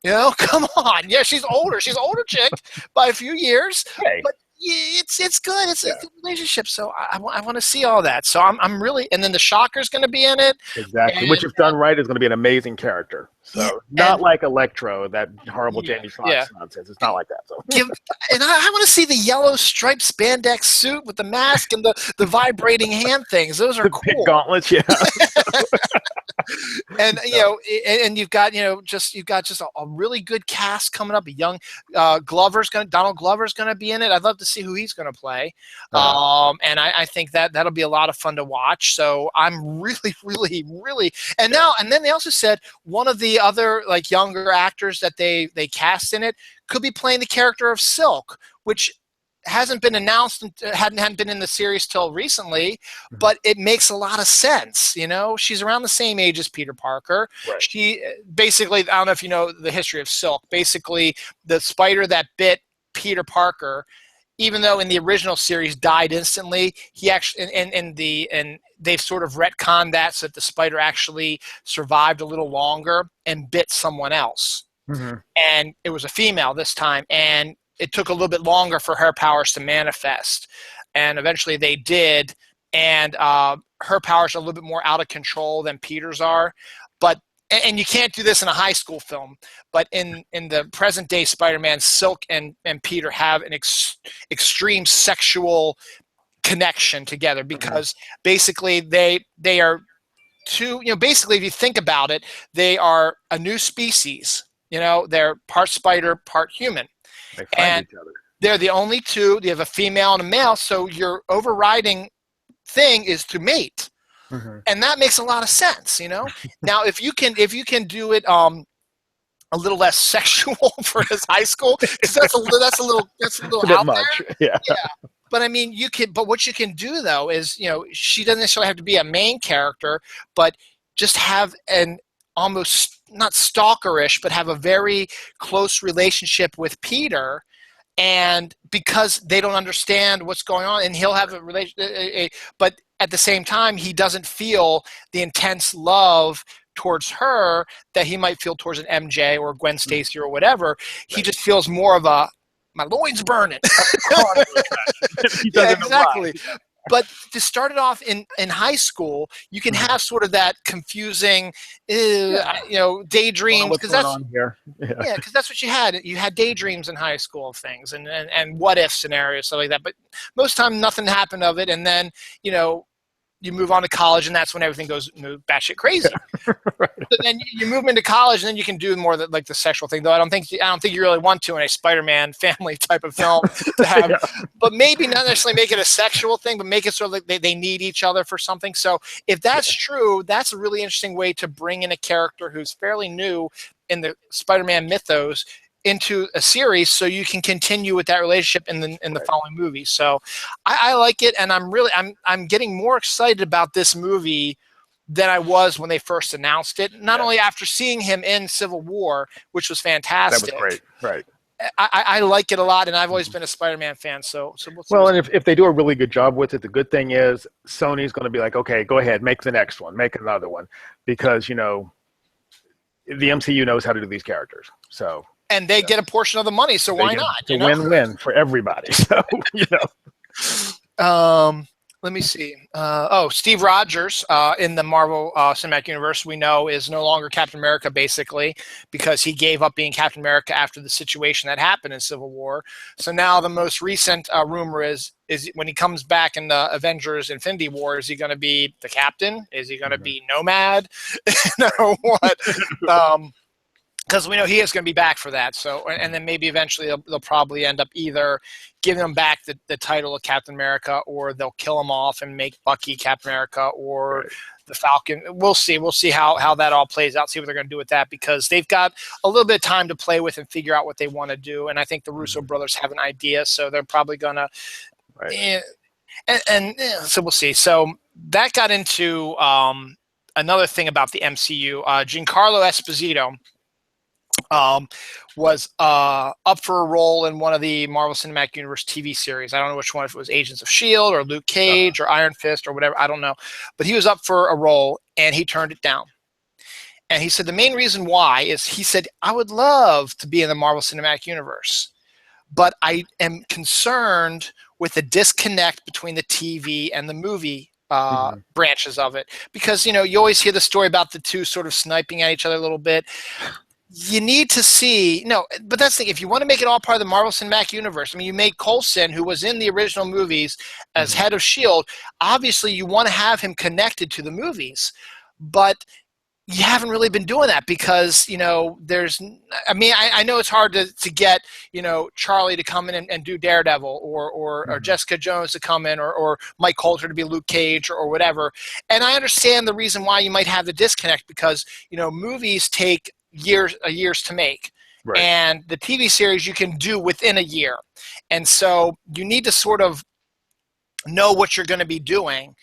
You know, come on. Yeah, she's older. She's an older chick by a few years, but it's good. It's a good relationship. So I want to see all that. So I'm really, and then the Shocker's going to be in it.
Exactly. Which, if done right, is going to be an amazing character. So not like Electro, that horrible Jamie Foxx nonsense. It's not like that. So
and I want to see the yellow striped spandex suit with the mask and the vibrating hand things. Those are cool.
Big gauntlets, yeah.
And you know, and you've got just a really good cast coming up. A young Donald Glover's going to be in it. I'd love to see who he's going to play. And I think that'll be a lot of fun to watch. So I'm really, really, really, and then they also said one of the other like younger actors that they cast in it could be playing the character of Silk, which hasn't been announced, hadn't been in the series till recently, but it makes a lot of sense. You know, she's around the same age as Peter Parker. Right. She basically, I don't know if you know the history of Silk. Basically, the spider that bit Peter Parker, even though in the original series died instantly, he actually and they've sort of retconned that so that the spider actually survived a little longer and bit someone else. And it was a female this time, and it took a little bit longer for her powers to manifest. And eventually they did, and her powers are a little bit more out of control than Peter's are. But and you can't do this in a high school film, but in the present day Spider-Man, Silk and Peter have an extreme sexual connection together, because basically they are two, you know, basically if you think about it, they are a new species. You know, they're part spider, part human.
They find each other.
They're the only two. They have a female and a male, so your overriding thing is to mate. And that makes a lot of sense, Now, if you can do it a little less sexual for his high school, because that's a little out
much.
there.
Yeah.
But I mean, but what you can do though is, she doesn't necessarily have to be a main character, but just have an almost not stalkerish, but have a very close relationship with Peter. And because they don't understand what's going on, and he'll have a relation, but at the same time, he doesn't feel the intense love towards her that he might feel towards an MJ or Gwen Stacy or whatever. He just feels more of my loin's burning. Yeah, exactly. But to start it off in high school, you can have sort of that confusing, daydreams, because that's because that's what you had. You had daydreams in high school of things and what if scenarios, stuff like that. But most of the time, nothing happened of it, and then you move on to college, and that's when everything goes batshit crazy. Right. So then you move into college, and then you can do more like the sexual thing. Though I don't think you really want to in a Spider-Man family type of film to have. But maybe not necessarily make it a sexual thing, but make it sort of like they need each other for something. So if that's true, that's a really interesting way to bring in a character who's fairly new in the Spider-Man mythos into a series, so you can continue with that relationship in the following movies. So I like it, and I'm getting more excited about this movie than I was when they first announced it. Not only after seeing him in Civil War, which was fantastic.
That was great, right?
I like it a lot, and I've always been a Spider-Man fan. So
and if they do a really good job with it, the good thing is Sony's going to be like, okay, go ahead, make the next one, make another one, because the MCU knows how to do these characters. So. And
they get a portion of the money, so why not?
It's a win-win for everybody. So,
let me see. Steve Rogers in the Marvel Cinematic Universe, we know, is no longer Captain America, basically, because he gave up being Captain America after the situation that happened in Civil War. So now the most recent rumor is when he comes back in the Avengers Infinity War, is he going to be the Captain? Is he going to be Nomad? What? Because we know he is going to be back for that. So, and then maybe eventually they'll probably end up either giving him back the title of Captain America, or they'll kill him off and make Bucky Captain America, or the Falcon. We'll see. We'll see how that all plays out, see what they're going to do with that, because they've got a little bit of time to play with and figure out what they want to do. And I think the Russo brothers have an idea, so they're probably going to so we'll see. So that got into another thing about the MCU. Giancarlo Esposito was up for a role in one of the Marvel Cinematic Universe TV series. I don't know which one, if it was Agents of S.H.I.E.L.D. or Luke Cage or Iron Fist or whatever. I don't know. But he was up for a role, and he turned it down. And he said the main reason why is, he said, I would love to be in the Marvel Cinematic Universe, but I am concerned with the disconnect between the TV and the movie branches of it. Because, you always hear the story about the two sort of sniping at each other a little bit. You need to see, but that's the thing. If you want to make it all part of the Marvel Cinematic Universe, I mean, you made Coulson, who was in the original movies, as head of S.H.I.E.L.D. Obviously, you want to have him connected to the movies, but you haven't really been doing that because, there's, I know it's hard to get, Charlie to come in and do Daredevil, or Jessica Jones to come in, or Mike Coulter to be Luke Cage, or whatever. And I understand the reason why you might have the disconnect, because, movies take years to make, and the TV series you can do within a year, and so you need to sort of know what you're going to be doing,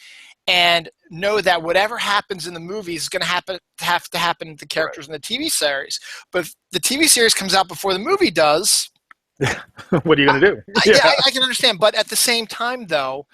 and know that whatever happens in the movies is going to have to happen to the characters in the TV series. But if the TV series comes out before the movie does,
what are you going to do?
I can understand, but at the same time, though,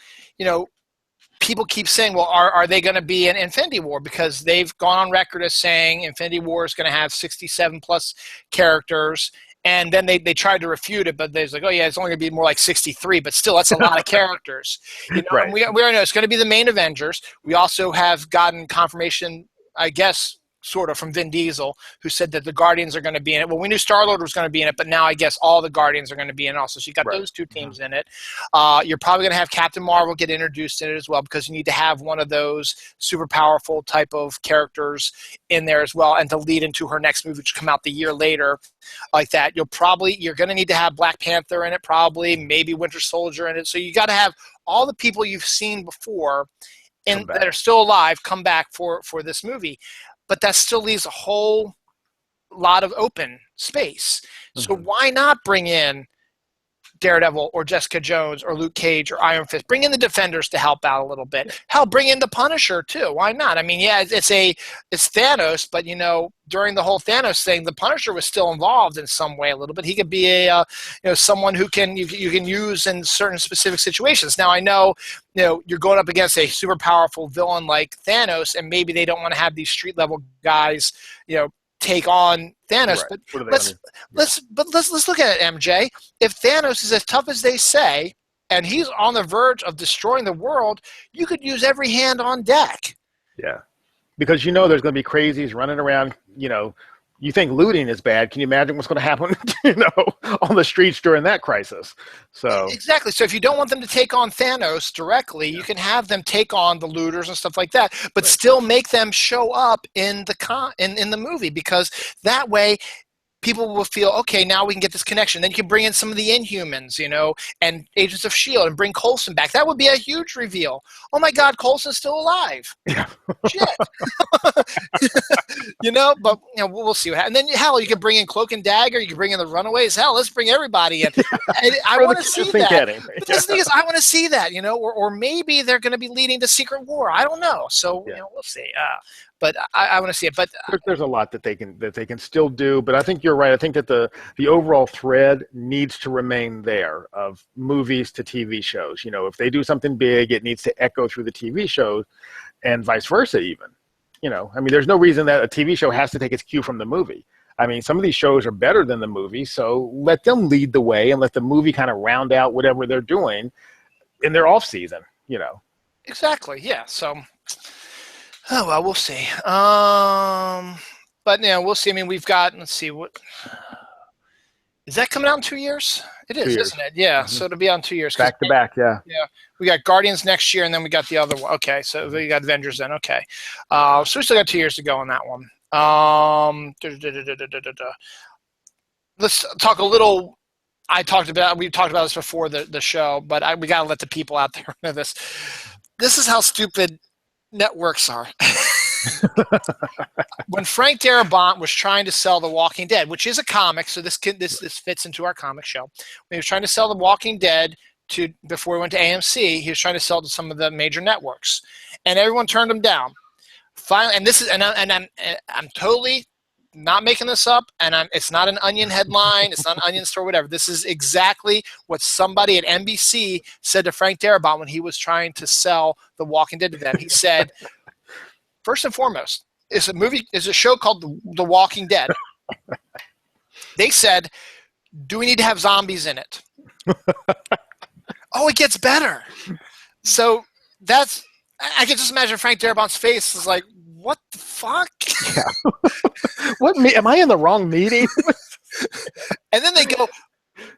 people keep saying, well, are they going to be in Infinity War? Because they've gone on record as saying Infinity War is going to have 67 plus characters. And then they tried to refute it, but they're like, oh, yeah, it's only going to be more like 63. But still, that's a lot of characters. And we already know it's going to be the main Avengers. We also have gotten confirmation, I guess, sort of, from Vin Diesel, who said that the Guardians are going to be in it. Well, we knew Star-Lord was going to be in it, but now I guess all the Guardians are going to be in it also. So you got those two teams in it. You're probably going to have Captain Marvel get introduced in it as well, because you need to have one of those super powerful type of characters in there as well, and to lead into her next movie, which will come out the year later, like that. You're going to need to have Black Panther in it, probably, maybe Winter Soldier in it. So you got to have all the people you've seen before that are still alive come back for this movie, but that still leaves a whole lot of open space. So why not bring in Daredevil or Jessica Jones or Luke Cage or Iron Fist? Bring in the Defenders to help out a little bit. Hell, bring in the Punisher too. Why not? I mean, yeah, it's Thanos, but during the whole Thanos thing, the Punisher was still involved in some way a little bit. He could be someone who you can use in certain specific situations. Now I know you're going up against a super powerful villain like Thanos, and maybe they don't want to have these street level guys take on Thanos,
right.
But let's look at it, MJ. If Thanos is as tough as they say, and he's on the verge of destroying the world, you could use every hand on deck.
Yeah, because there's going to be crazies running around. You think looting is bad. Can you imagine what's going to happen, on the streets during that crisis? So
exactly. So if you don't want them to take on Thanos directly, you can have them take on the looters and stuff like that, but still make them show up in the movie, because that way people will feel, okay, now we can get this connection. Then you can bring in some of the Inhumans, and Agents of S.H.I.E.L.D. and bring Coulson back. That would be a huge reveal. Oh my God, Coulson's still alive.
Yeah.
Shit. But we'll see what happens. And then hell, you can bring in Cloak and Dagger. You can bring in the Runaways. Hell, let's bring everybody in. I want to see that. But the thing is, I want to see that. Or maybe they're going to be leading to Secret War. I don't know. So we'll see. But I want to see it. But
there's a lot that they can still do. But I think you're right. I think that the overall thread needs to remain there, of movies to TV shows. If they do something big, it needs to echo through the TV shows, and vice versa even. I mean, there's no reason that a TV show has to take its cue from the movie. I mean, some of these shows are better than the movie, so let them lead the way and let the movie kind of round out whatever they're doing in their off season.
Exactly. Yeah. So. Oh, well, we'll see. But we'll see. I mean, we've got, let's see, what is that coming out in 2 years? It is, isn't it? Yeah. Mm-hmm. So it'll be on 2 years.
Back to back. Yeah.
Yeah. We got Guardians next year, and then we got the other one. Okay. So we got Avengers then. Okay. So we still got 2 years to go on that one. Let's talk a little. We talked about this before the show, but we got to let the people out there know this. This is how stupid networks are. When Frank Darabont was trying to sell The Walking Dead, which is a comic, so this fits into our comic show. When he was trying to sell The Walking Dead before he went to AMC, he was trying to sell to some of the major networks, and everyone turned him down. Finally, and I'm totally not making this up, and it's not an Onion headline, it's not an Onion store, whatever. This is exactly what somebody at NBC said to Frank Darabont when he was trying to sell The Walking Dead to them. He said, first and foremost, is a show called The Walking Dead. They said, do we need to have zombies in it? Oh, it gets better. So I can just imagine Frank Darabont's face is like, what the fuck?
Yeah. Am I in the wrong meeting?
And then they go,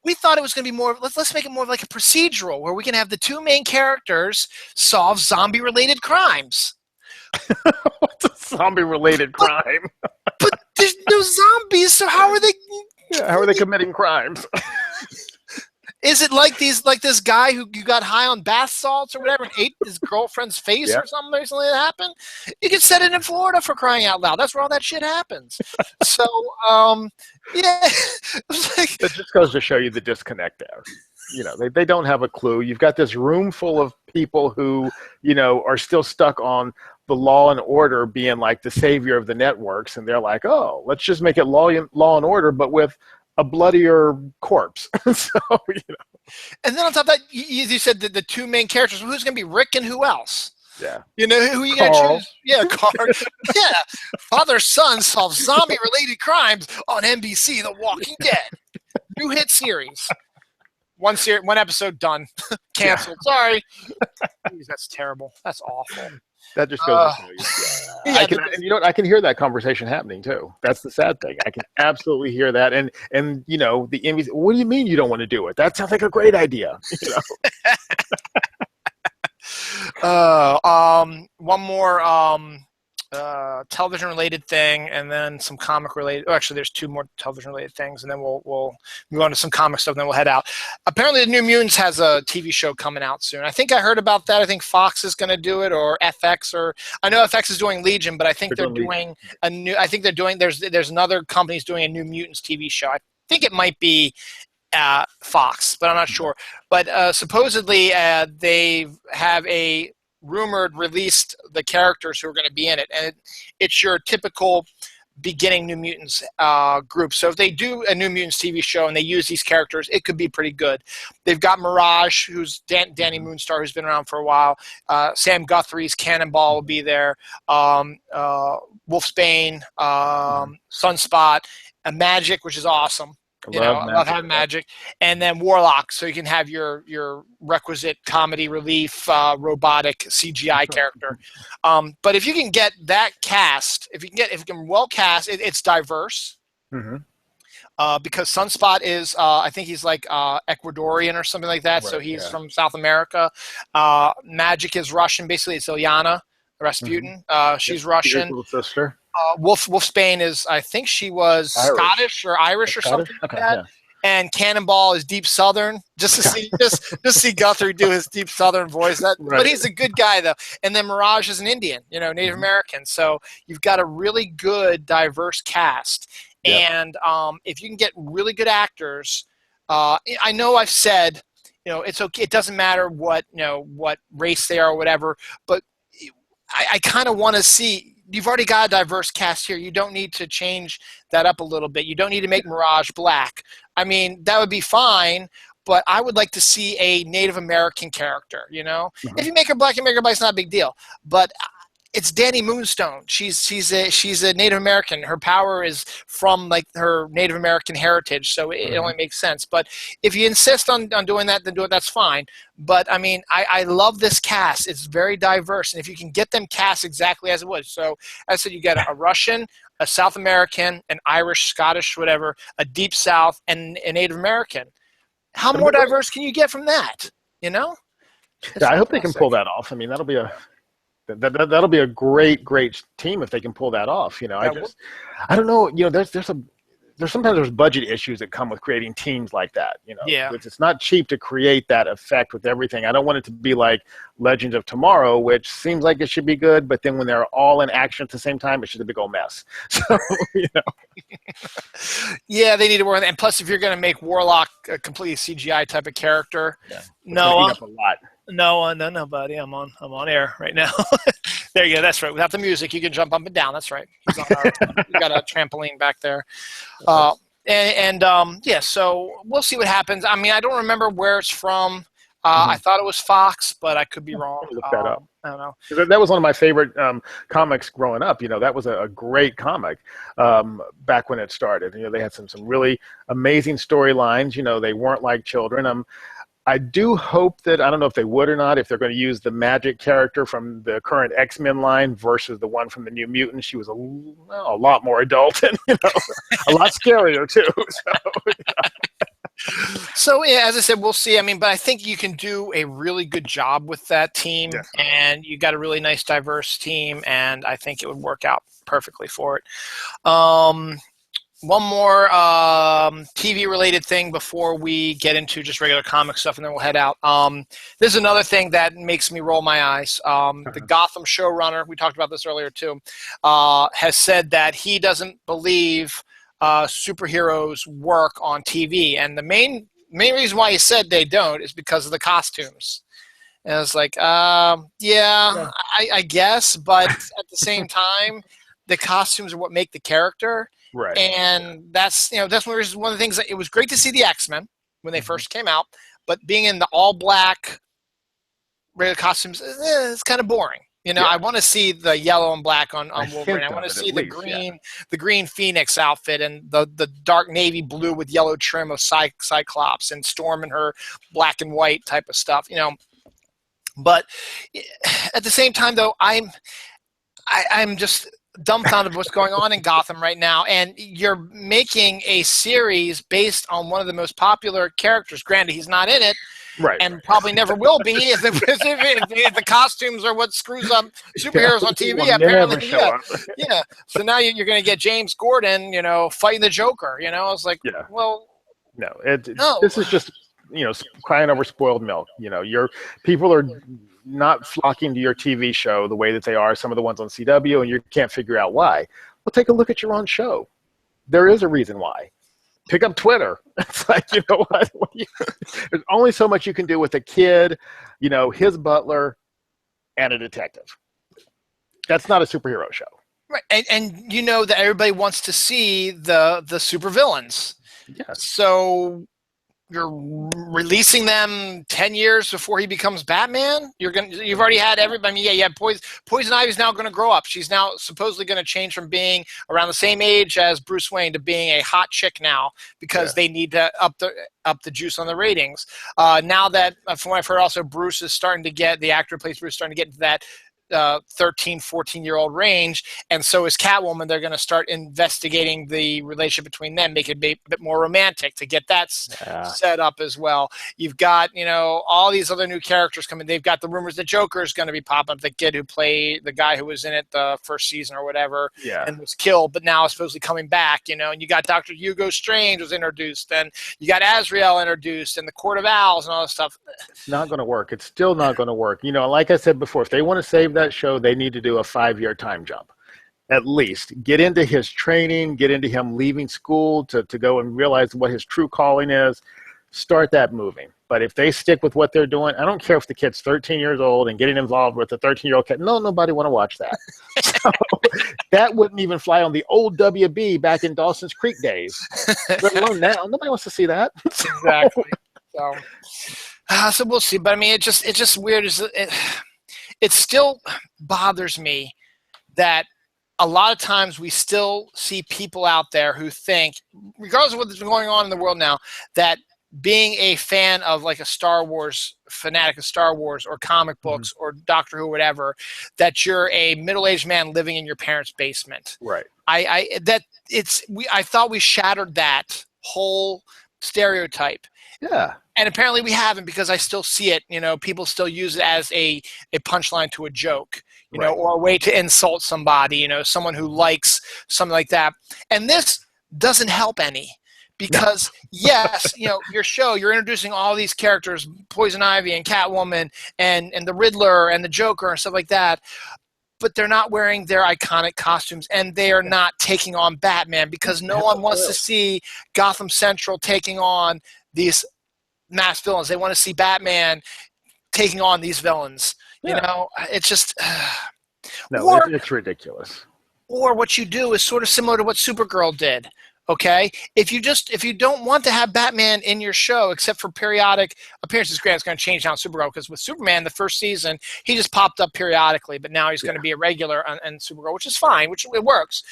we thought it was going to be more, let's make it more like a procedural where we can have the two main characters solve zombie-related crimes.
What's a zombie-related crime?
But there's no zombies, so how are they?
Yeah, how are they committing crimes?
Is it like this guy who got high on bath salts or whatever and ate his girlfriend's face or something recently that happened? You can set it in Florida, for crying out loud. That's where all that shit happens. So, yeah.
It just goes to show you the disconnect there. They don't have a clue. You've got this room full of people who, are still stuck on the Law and Order being like the savior of the networks. And they're like, oh, let's just make it Law and Order, but with a bloodier corpse. So,
And then on top of that, you said that the two main characters, who's going to be Rick and who else?
Yeah.
Who are you going to choose? Yeah, Carl. Yeah. Father-son solves zombie-related crimes on NBC, The Walking Dead. New hit series. One episode done. Canceled. Yeah. Sorry. Jeez, that's terrible. That's awful.
That just goes to show you. I can hear that conversation happening too. That's the sad thing. I can absolutely hear that. And the NBC, what do you mean you don't want to do it? That sounds like a great idea.
One more television related thing, and then some comic related. Oh, actually, there's two more television related things, and then we'll move on to some comic stuff, and then we'll head out. Apparently, the New Mutants has a TV show coming out soon. I think I heard about that. I think Fox is going to do it, or FX, or I know FX is doing Legion, but I think they're doing a new. I think they're doing. There's another company's doing a New Mutants TV show. I think it might be Fox, but I'm not sure. But supposedly they have a rumored released the characters who are going to be in it, and it's your typical beginning New Mutants group. So if they do a New Mutants TV show and they use these characters, it could be pretty good. They've got Mirage, who's Danny Moonstar, who's been around for a while. Sam Guthrie's Cannonball will be there. Wolfsbane, Sunspot, and Magic, which is awesome. I love having Magic, and then Warlock, so you can have your requisite comedy relief, robotic CGI character. But if you can get that cast, if you can well cast, it's diverse. Because Sunspot is, I think he's like Ecuadorian or something like that, right, so he's from South America. Magic is Russian, basically. It's Ilyana Rasputin. She's Russian. Little sister. Wolfsbane is, I think she was Scottish or Irish or something like that. Yeah. And Cannonball is deep Southern. Just to see Guthrie do his deep Southern voice. But he's a good guy though. And then Mirage is an Indian, Native American. So you've got a really good, diverse cast. Yep. And if you can get really good actors, I know I've said, it's okay. It doesn't matter what race they are or whatever. But I kind of want to see. You've already got a diverse cast here. You don't need to change that up a little bit. You don't need to make Mirage black. I mean, that would be fine, but I would like to see a Native American character, If you make her black, it's not a big deal. But it's Danny Moonstone. She's a Native American. Her power is from like her Native American heritage, so it only makes sense. But if you insist on doing that, then do it. That's fine. But I mean, I love this cast. It's very diverse, and if you can get them cast exactly as it was. So as I said, you get a Russian, a South American, an Irish, Scottish, whatever, a Deep South, and a Native American. How more diverse can you get from that?
Yeah, I hope they can pull that off. I mean, that'll be a great team if they can pull that off. I don't know. There's sometimes budget issues that come with creating teams like that.
Yeah.
It's not cheap to create that effect with everything. I don't want it to be like Legends of Tomorrow, which seems like it should be good, but then when they're all in action at the same time, it's just a big old mess. So
Yeah, they need to work on that. And plus, if you're going to make Warlock a completely CGI type of character,
no, up a lot.
No, buddy. I'm on air right now. There you go. That's right. Without the music, you can jump up and down. That's right. We got a trampoline back there. So we'll see what happens. I mean, I don't remember where it's from. I thought it was Fox, but I could be wrong.
Look that up.
I don't know.
That was one of my favorite comics growing up. That was a great comic back when it started. They had some really amazing storylines. They weren't like children. I do hope that, I don't know if they would or not, if they're going to use the Magic character from the current X-Men line versus the one from the New Mutants. She was a lot more adult and, a lot scarier too.
So, yeah, as I said, we'll see. I mean, but I think you can do a really good job with that team, and you got a really nice, diverse team, and I think it would work out perfectly for it. One more TV-related thing before we get into just regular comic stuff, and then we'll head out. This is another thing that makes me roll my eyes. The Gotham showrunner, we talked about this earlier too, has said that he doesn't believe superheroes work on TV, and the main reason why he said they don't is because of the costumes. And I was like, I guess, but at the same time, the costumes are what make the character.
Right.
And that's one of the things that it was great to see the X-Men when they first came out, but being in the all black regular costumes, it's kind of boring. I want to see the yellow and black on Wolverine. I want to see the green Phoenix outfit and the dark navy blue with yellow trim of Cyclops and Storm and her black and white type of stuff, But at the same time, though, I'm just dumbfounded what's going on in Gotham right now, and you're making a series based on one of the most popular characters. Granted, he's not in it,
Right.
and probably never will be if the costumes are what screws up superheroes on TV.
Will
Apparently,
never show up.
yeah. So now you're going to get James Gordon, fighting the Joker. It's like,
Yeah.
well,
No,
no.
this is just crying over spoiled milk. Your people are not flocking to your TV show the way that they are some of the ones on CW, and you can't figure out why. Well, take a look at your own show. There is a reason why. Pick up Twitter. It's like, what? There's only so much you can do with a kid, his butler, and a detective. That's not a superhero show.
Right, and you know that everybody wants to see the supervillains.
Yes.
So you're releasing them 10 years before he becomes Batman. You've already had everybody. I mean, yeah. Poison Ivy's now going to grow up. She's now supposedly going to change from being around the same age as Bruce Wayne to being a hot chick now because they need to up the juice on the ratings. Now that, from what I've heard, also Bruce is starting to get, the actor who plays Bruce, starting to get into that 13, 14-year-old range, and so is Catwoman. They're going to start investigating the relationship between them, make it a bit more romantic to get that set up as well. You've got, all these other new characters coming. They've got the rumors that Joker is going to be popping up, the kid who played the guy who was in it the first season or whatever and was killed, but now is supposedly coming back, and you got Dr. Hugo Strange was introduced, and you got Azrael introduced, and the Court of Owls and all this stuff.
Not going to work. It's still not going to work. Like I said before, if they want to save that show, they need to do a 5-year time jump. At least get into his training, get into him leaving school to go and realize what his true calling is. Start that moving. But if they stick with what they're doing, I don't care if the kid's 13 years old and getting involved with a 13-year-old kid. No, nobody want to watch that. So, that wouldn't even fly on the old WB back in Dawson's Creek days. Let alone now. Nobody wants to see that.
Exactly. So we'll see. But I mean, it's just weird. It still bothers me that a lot of times we still see people out there who think, regardless of what's going on in the world now, that being a fan of like a Star Wars fanatic of Star Wars or comic books or Doctor Who, whatever, that you're a middle-aged man living in your parents' basement.
Right.
I thought we shattered that whole stereotype.
Yeah.
And apparently we haven't, because I still see it. People still use it as a punchline to a joke, or a way to insult somebody, someone who likes something like that. And this doesn't help any, because yes, your show, you're introducing all these characters, Poison Ivy and Catwoman and the Riddler and the Joker and stuff like that. But they're not wearing their iconic costumes, and they are not taking on Batman, because no one wants to see Gotham Central taking on these mass villains. They want to see Batman taking on these villains. It's just
it's ridiculous.
Or what you do is sort of similar to what Supergirl did. Okay, if you don't want to have Batman in your show except for periodic appearances, Grant's going to change now in Supergirl, because with Superman the first season he just popped up periodically, but now he's going to be a regular on Supergirl, which is fine, which it works.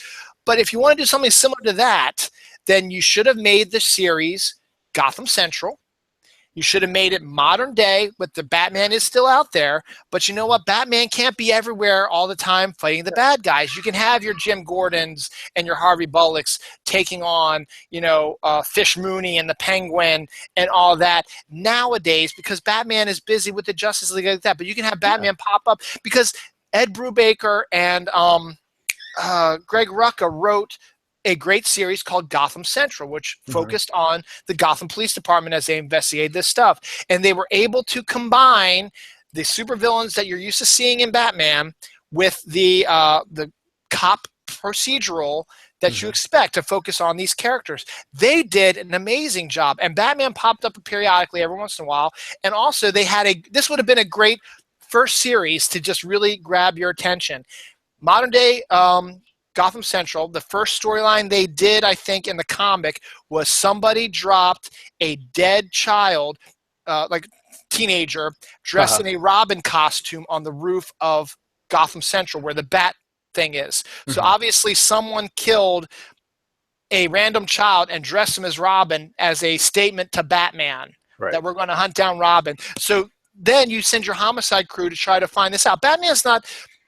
But if you want to do something similar to that, then you should have made the series Gotham Central. You should have made it modern day, but the Batman is still out there. But you know what? Batman can't be everywhere all the time fighting the bad guys. You can have your Jim Gordons and your Harvey Bullocks taking on, Fish Mooney and the Penguin and all that nowadays, because Batman is busy with the Justice League like that. But you can have Batman pop up, because Ed Brubaker and Greg Rucka wrote a great series called Gotham Central, which focused on the Gotham Police Department as they investigated this stuff. And they were able to combine the supervillains that you're used to seeing in Batman with the cop procedural that you expect to focus on these characters. They did an amazing job. And Batman popped up periodically every once in a while. And also this would have been a great first series to just really grab your attention. Modern day Gotham Central, the first storyline they did, I think, in the comic was somebody dropped a dead child, like teenager, dressed in a Robin costume on the roof of Gotham Central, where the Bat thing is. So obviously someone killed a random child and dressed him as Robin as a statement to Batman that we're going to hunt down Robin. So then you send your homicide crew to try to find this out. Batman's not...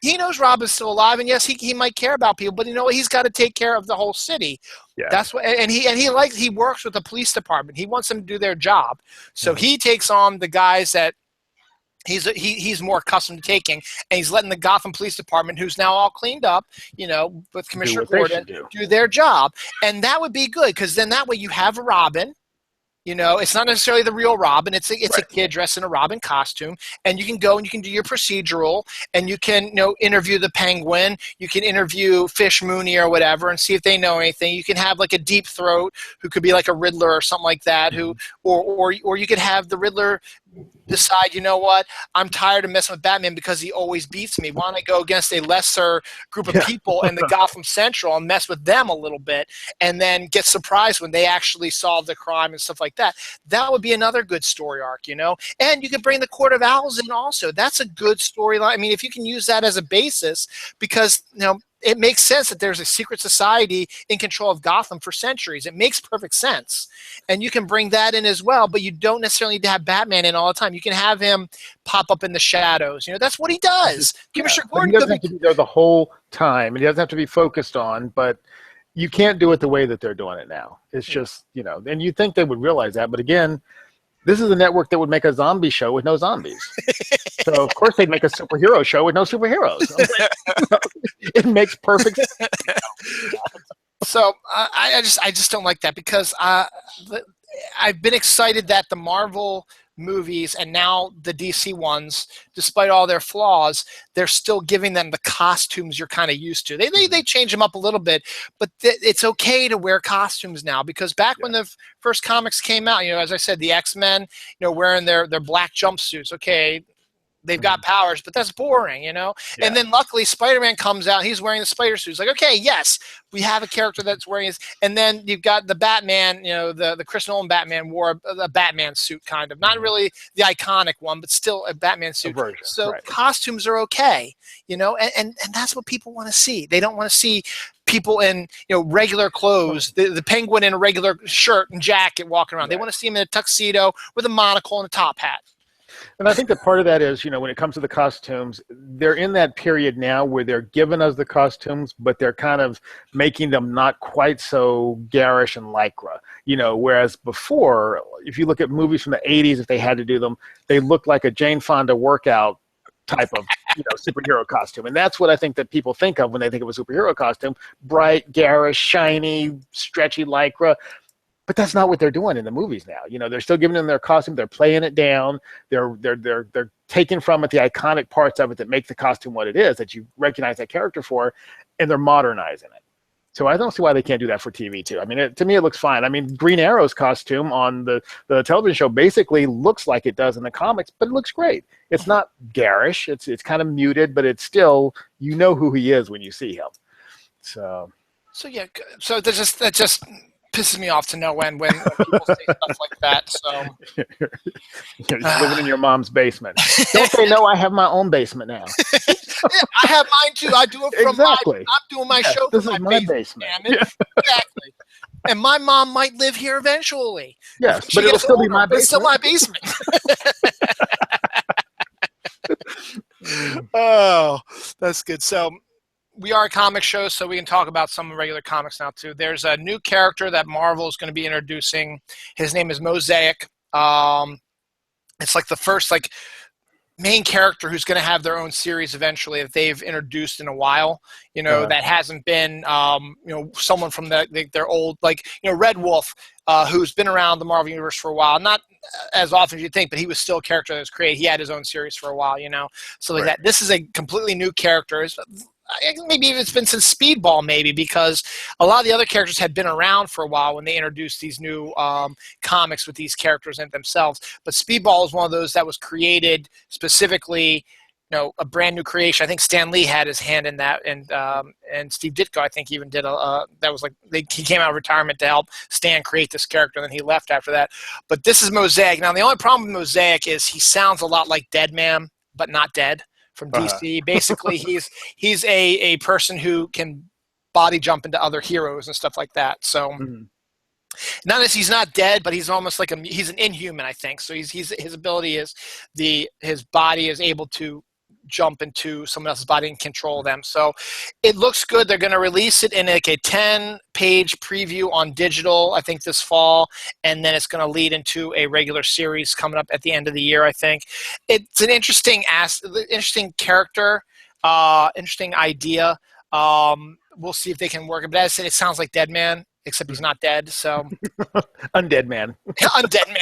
he knows Robin's still alive, and yes, he might care about people, but you know what? He's got to take care of the whole city.
Yeah.
That's what, and he works with the police department. He wants them to do their job, so he takes on the guys that he's more accustomed to taking, and he's letting the Gotham Police Department, who's now all cleaned up, you know, with Commissioner Gordon, do their job. And that would be good, because then that way you have a Robin. You know, it's not necessarily the real Robin. It's a kid dressed in a Robin costume, and you can go and you can do your procedural, and you can, you know, interview the Penguin. You can interview Fish Mooney or whatever, and see if they know anything. You can have like a Deep Throat who could be like a Riddler or something like that. Who, or you could have the Riddler decide, you know what, I'm tired of messing with Batman because he always beats me. Why don't I go against a lesser group of people in the Gotham Central and mess with them a little bit, and then get surprised when they actually solve the crime and stuff like that. That would be another good story arc, you know. And you can bring the Court of Owls in also. That's a good storyline. I mean, if you can use that as a basis, because, you know, it makes sense that there's a secret society in control of Gotham for centuries. It makes perfect sense. And you can bring that in as well, but you don't necessarily need to have Batman in all the time. You can have him pop up in the shadows. You know, that's what he does. Commissioner Gordon
doesn't have to be there the whole time, and he doesn't have to be focused on, but you can't do it the way that they're doing it now. It's just, you know, and you'd think they would realize that, but again, this is a network that would make a zombie show with no zombies. So, of course, they'd make a superhero show with no superheroes. It makes perfect sense.
So I just don't like that, because I've been excited that the Marvel movies and now the DC ones, despite all their flaws, they're still giving them the costumes you're kind of used to. They change them up a little bit, but it's okay to wear costumes now, because back when the first comics came out, you know, as I said, the X-Men, you know, wearing their black jumpsuits. Okay, they've got powers, but that's boring, you know? Yeah. And then luckily Spider-Man comes out, and he's wearing the spider suit. It's like, okay, yes, we have a character that's wearing his, and then you've got the Batman, you know, the Chris Nolan Batman wore a Batman suit, kind of. Not really the iconic one, but still a Batman suit. So costumes are okay, you know, and that's what people want to see. They don't want to see people in, you know, regular clothes, the Penguin in a regular shirt and jacket walking around. They want to see him in a tuxedo with a monocle and a top hat.
And I think that part of that is, you know, when it comes to the costumes, they're in that period now where they're giving us the costumes, but they're kind of making them not quite so garish and lycra, you know, whereas before, if you look at movies from the 80s, if they had to do them, they looked like a Jane Fonda workout type of, you know, superhero costume. And that's what I think that people think of when they think of a superhero costume: bright, garish, shiny, stretchy lycra. But that's not what they're doing in the movies now. You know, they're still giving them their costume. They're playing it down. They're taking from it the iconic parts of it that make the costume what it is, that you recognize that character for, and they're modernizing it. So I don't see why they can't do that for TV too. I mean, to me, it looks fine. I mean, Green Arrow's costume on the television show basically looks like it does in the comics, but it looks great. It's not garish. It's kind of muted, but it's still, you know who he is when you see him. So
yeah. So that just pisses me off to no end when people say stuff like that. So
you're living in your mom's basement. Don't they know I have my own basement now?
Yeah, I have mine too. I do it from I'm doing my show from my basement. Damn it. Exactly. And my mom might live here eventually.
Yes, but it'll still be my basement.
It's still my basement. Oh, that's good. So we are a comic show, so we can talk about some regular comics now too. There's a new character that Marvel is going to be introducing. His name is Mosaic. It's like the first main character who's going to have their own series eventually that they've introduced in a while. You know, that hasn't been you know, someone from their old, like, you know, Red Wolf, who's been around the Marvel Universe for a while. Not as often as you'd think, but he was still a character that was created. He had his own series for a while, you know. So like that. This is a completely new character. Maybe it's been since Speedball, maybe, because a lot of the other characters had been around for a while when they introduced these new comics with these characters in themselves. But Speedball is one of those that was created specifically, you know, a brand new creation. I think Stan Lee had his hand in that, and Steve Ditko, I think, even did that was like he came out of retirement to help Stan create this character, and then he left after that. But this is Mosaic. Now, the only problem with Mosaic is he sounds a lot like Deadman, but not dead. From DC. Basically, he's a person who can body jump into other heroes and stuff like that. So, not as he's not dead, but he's almost like he's an inhuman, I think. So his ability is his body is able to jump into someone else's body and control them. So it looks good. They're going to release it in like a 10-page preview on digital, I think, this fall, and then it's going to lead into a regular series coming up at the end of the year, I think. It's an interesting character, interesting idea. We'll see if they can work it. But as I said, it sounds like Dead Man, except he's not dead. So
Undead Man.
Undead Man.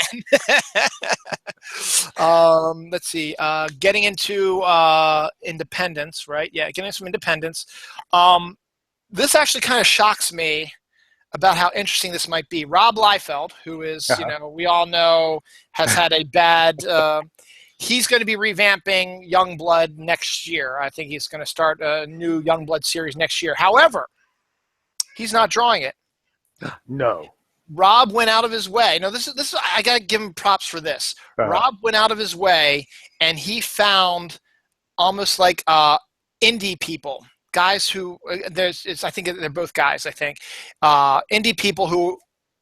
Let's see. Getting into Independence, right? Yeah, getting into some Independence. This actually kind of shocks me about how interesting this might be. Rob Liefeld, who is, we all know, has had a bad. He's going to be revamping Youngblood next year. I think he's going to start a new Youngblood series next year. However, he's not drawing it.
No.
Rob went out of his way. No, this is I got to give him props for this. Rob went out of his way, and he found almost like indie people, guys who I think they're both guys. I think indie people who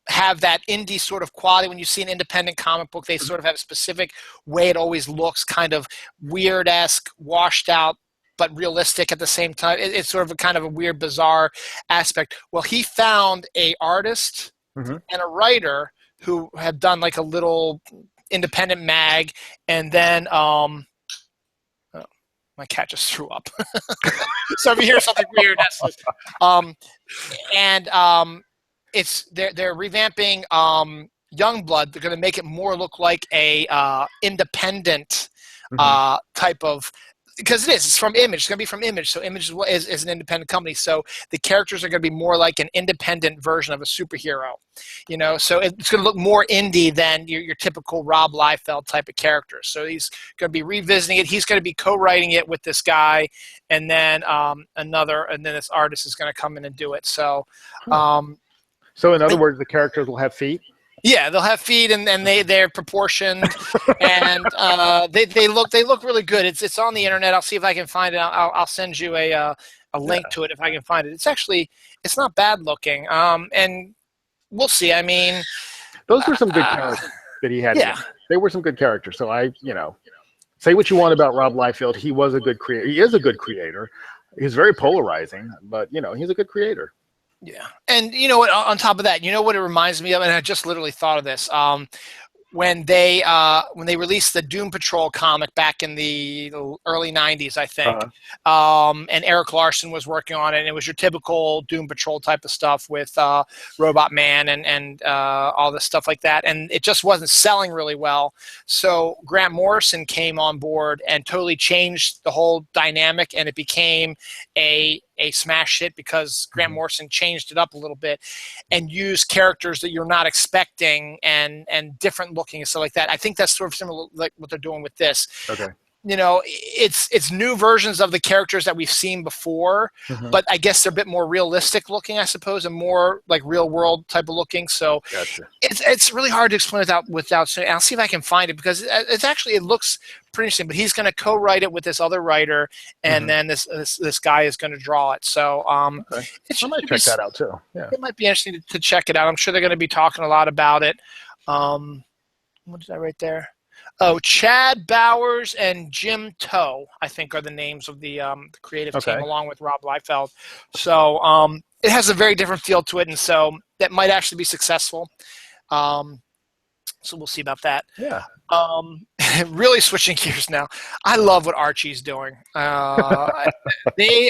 have that indie sort of quality. When you see an independent comic book, they sort of have a specific way it always looks, kind of weird-esque, washed out, but realistic at the same time. It's sort of a kind of a weird, bizarre aspect. Well, he found a artist and a writer who had done like a little independent mag, and then my cat just threw up. So if you hear something weird, that's they're revamping Youngblood. They're going to make it more look like a independent type of, because it's from Image. It's going to be from Image. So Image is an independent company. So the characters are going to be more like an independent version of a superhero. So it's going to look more indie than your typical Rob Liefeld type of character. So he's going to be revisiting it. He's going to be co-writing it with this guy, and then this artist is going to come in and do it. So.
So in other words, the characters will have feet?
Yeah, they'll have feet, and they're proportioned, and they look really good. It's on the internet. I'll see if I can find it. I'll send you a link to it if I can find it. It's not bad looking, and we'll see. I mean,
those were some good characters that he had.
Yeah,
they were some good characters. So say what you want about Rob Liefeld, he was a good creator. He is a good creator. He's very polarizing, but he's a good creator.
Yeah. And you know what, on top of that, what it reminds me of, and I just literally thought of this, when they released the Doom Patrol comic back in the early 90s, I think, and Eric Larson was working on it, and it was your typical Doom Patrol type of stuff with Robot Man and all this stuff like that, and it just wasn't selling really well. So Grant Morrison came on board and totally changed the whole dynamic, and it became a smash hit because Grant Morrison changed it up a little bit and used characters that you're not expecting and different looking and stuff like that. I think that's sort of similar like what they're doing with this.
Okay.
It's new versions of the characters that we've seen before, but I guess they're a bit more realistic looking, I suppose, and more like real world type of looking. So
gotcha.
It's really hard to explain without. I'll see if I can find it because it looks pretty interesting. But he's going to co-write it with this other writer, and then this guy is going to draw it. So
I might check that out too. Yeah,
it might be interesting to check it out. I'm sure they're going to be talking a lot about it. What did I write there? Oh, Chad Bowers and Jim Toe, I think, are the names of the creative team, along with Rob Liefeld. So it has a very different feel to it, and so that might actually be successful. So we'll see about that.
Yeah.
Really switching gears now. I love what Archie's doing. They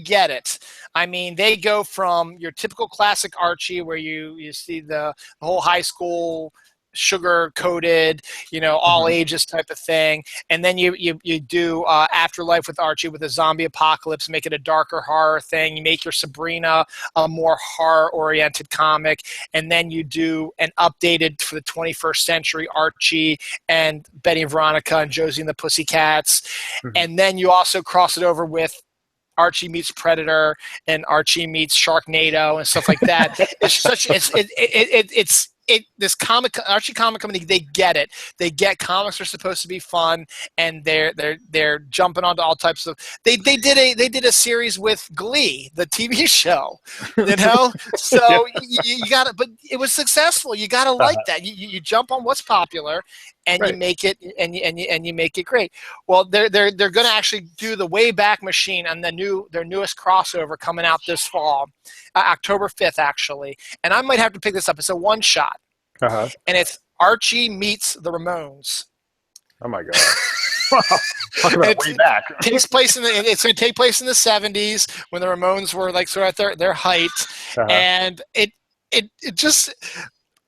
get it. I mean, they go from your typical classic Archie, where you see the whole high school sugar-coated, all ages type of thing, and then you do Afterlife with Archie with a zombie apocalypse, make it a darker horror thing. You make your Sabrina a more horror-oriented comic, and then you do an updated for the 21st century Archie and Betty and Veronica and Josie and the Pussycats, and then you also cross it over with Archie meets Predator and Archie meets Sharknado and stuff like that. This Archie Comic Company, they get it. They get comics are supposed to be fun, and they're jumping onto all types of. They did a series with Glee, the TV show, So you got it, but it was successful. You got to like that. You jump on what's popular, and
Right.
you make it and you make it great. Well, they're going to actually do the Wayback Machine on their newest crossover coming out this fall, October 5th actually. And I might have to pick this up. It's a one shot,
Uh-huh.
and it's Archie meets the Ramones.
Oh my god. Talk about way back.
It's going to take place in the 70s when the Ramones were like sort of at their height,
Uh-huh.
and it just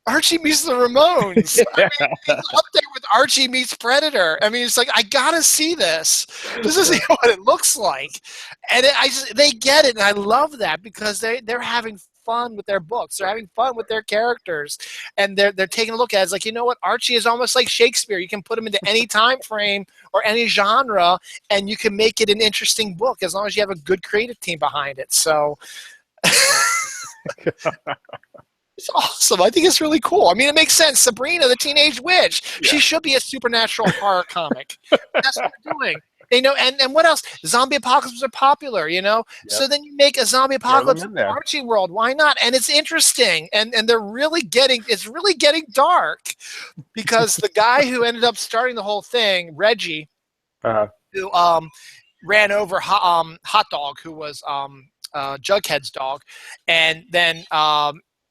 Archie meets the Ramones.
Yeah.
I mean, it's up there with Archie meets Predator. I mean, it's like I gotta see this. This is what it looks like, and they get it, and I love that because they're having fun with their books. They're having fun with their characters, and they're taking a look at it. It's like, you know what, Archie is almost like Shakespeare. You can put him into any time frame or any genre, and you can make it an interesting book as long as you have a good creative team behind it. So. It's awesome. I think it's really cool. I mean, it makes sense. Sabrina, the Teenage Witch, she should be a supernatural horror comic. That's what they're doing. You know, and what else? Zombie apocalypses are popular, you know? Yep. So then you make a zombie apocalypse in the Archie world. Why not? And it's interesting. And it's really getting dark because the guy who ended up starting the whole thing, Reggie, who ran over Hot Dog, who was Jughead's dog, and then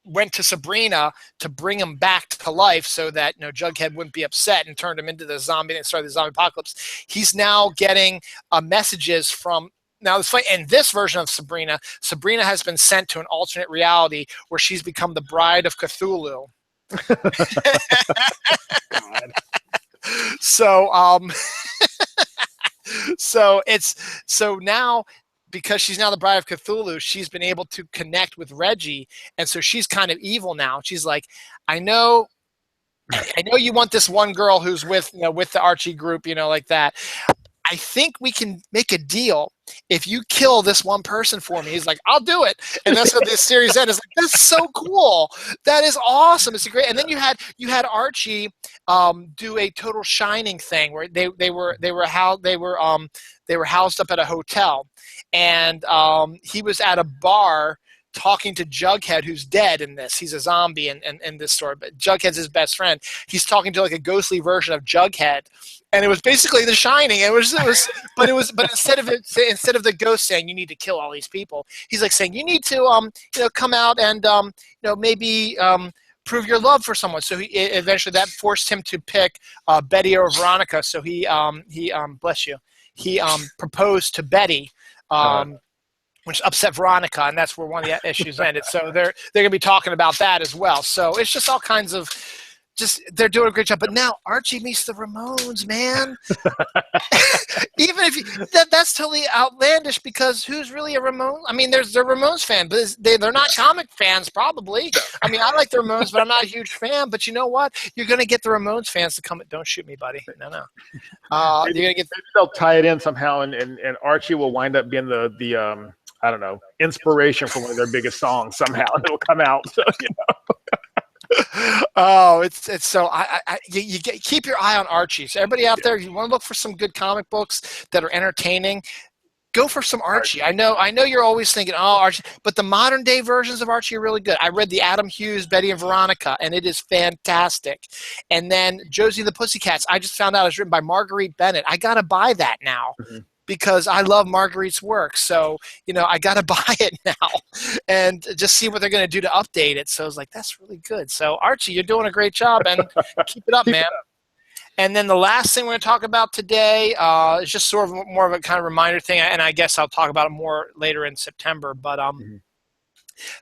went to Sabrina to bring him back to life so that, you know, Jughead wouldn't be upset and turned him into the zombie and started the zombie apocalypse. He's now getting messages from now. It's funny, in this version of Sabrina has been sent to an alternate reality where she's become the bride of Cthulhu. God. So now, because she's now the bride of Cthulhu, she's been able to connect with Reggie, and so she's kind of evil now. She's like, I know you want this one girl who's with the Archie group, like that. I think we can make a deal if you kill this one person for me. He's like, I'll do it. And that's what this series ends. It's like, that's so cool. That is awesome. It's great. And then you had Archie do a total Shining thing where they were housed up at a hotel, and he was at a bar talking to Jughead, who's dead in this. He's a zombie in this story, but Jughead's his best friend. He's talking to like a ghostly version of Jughead, and it was basically The Shining. But instead of the ghost saying you need to kill all these people, he's like saying you need to come out and maybe prove your love for someone. So he eventually that forced him to pick Betty or Veronica. So he bless you. He proposed to Betty. Which upset Veronica, and that's where one of the issues ended. So they're going to be talking about that as well. So it's just all kinds of they're doing a great job. But now Archie meets the Ramones, man. Even if that's totally outlandish, because who's really a Ramones? I mean, they're Ramones fan, but they're not comic fans probably. I mean, I like the Ramones, but I'm not a huge fan. But you know what? You're going to get the Ramones fans to come. Don't shoot me, buddy. No. You're going to get.
Maybe they'll tie it in somehow, and Archie will wind up being the I don't know, inspiration for one of their biggest songs somehow. It'll come out. So,
Oh, it's so keep your eye on Archie. So everybody out there, if you want to look for some good comic books that are entertaining, go for some Archie. I know you're always thinking, oh, Archie, but the modern day versions of Archie are really good. I read the Adam Hughes, Betty and Veronica, and it is fantastic. And then Josie and the Pussycats, I just found out it was written by Marguerite Bennett. I got to buy that now. Mm-hmm. Because I love Marguerite's work. So, I got to buy it now and just see what they're going to do to update it. So I was like, that's really good. So, Archie, you're doing a great job, and keep it up, man. And then the last thing we're going to talk about today is just sort of more of a kind of reminder thing, and I guess I'll talk about it more later in September. But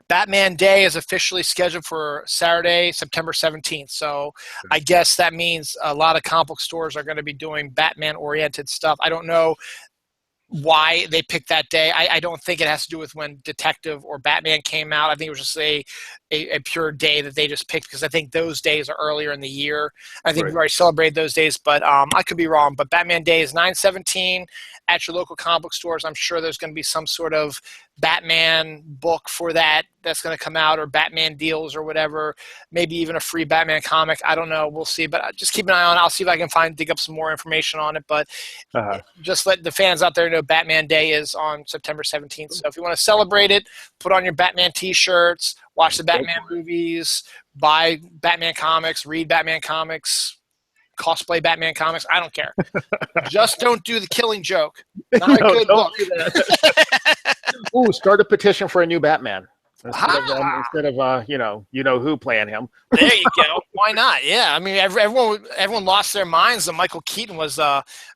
Batman Day is officially scheduled for Saturday, September 17th. So I guess that means a lot of comic book stores are going to be doing Batman-oriented stuff. I don't know why they picked that day. I don't think it has to do with when Detective or Batman came out. I think it was just a pure day that they just picked, because I think those days are earlier in the year. I think we've already celebrated those days, but I could be wrong. But Batman Day is 9/17 at your local comic book stores. I'm sure there's going to be some sort of Batman book for that's going to come out, or Batman deals or whatever, maybe even a free Batman comic. I don't know. We'll see. But just keep an eye on it. I'll see if I can dig up some more information on it. But just let the fans out there know Batman Day is on September 17th. So if you want to celebrate it, put on your Batman T-shirts, watch the Batman movies, buy Batman comics, read Batman comics. cosplay Batman comics. I don't care. Just don't do the Killing Joke. Not a good book.
Ooh, start a petition for a new Batman. Instead of you know who playing him.
There you go. Why not? Yeah, I mean, everyone lost their minds that Michael Keaton was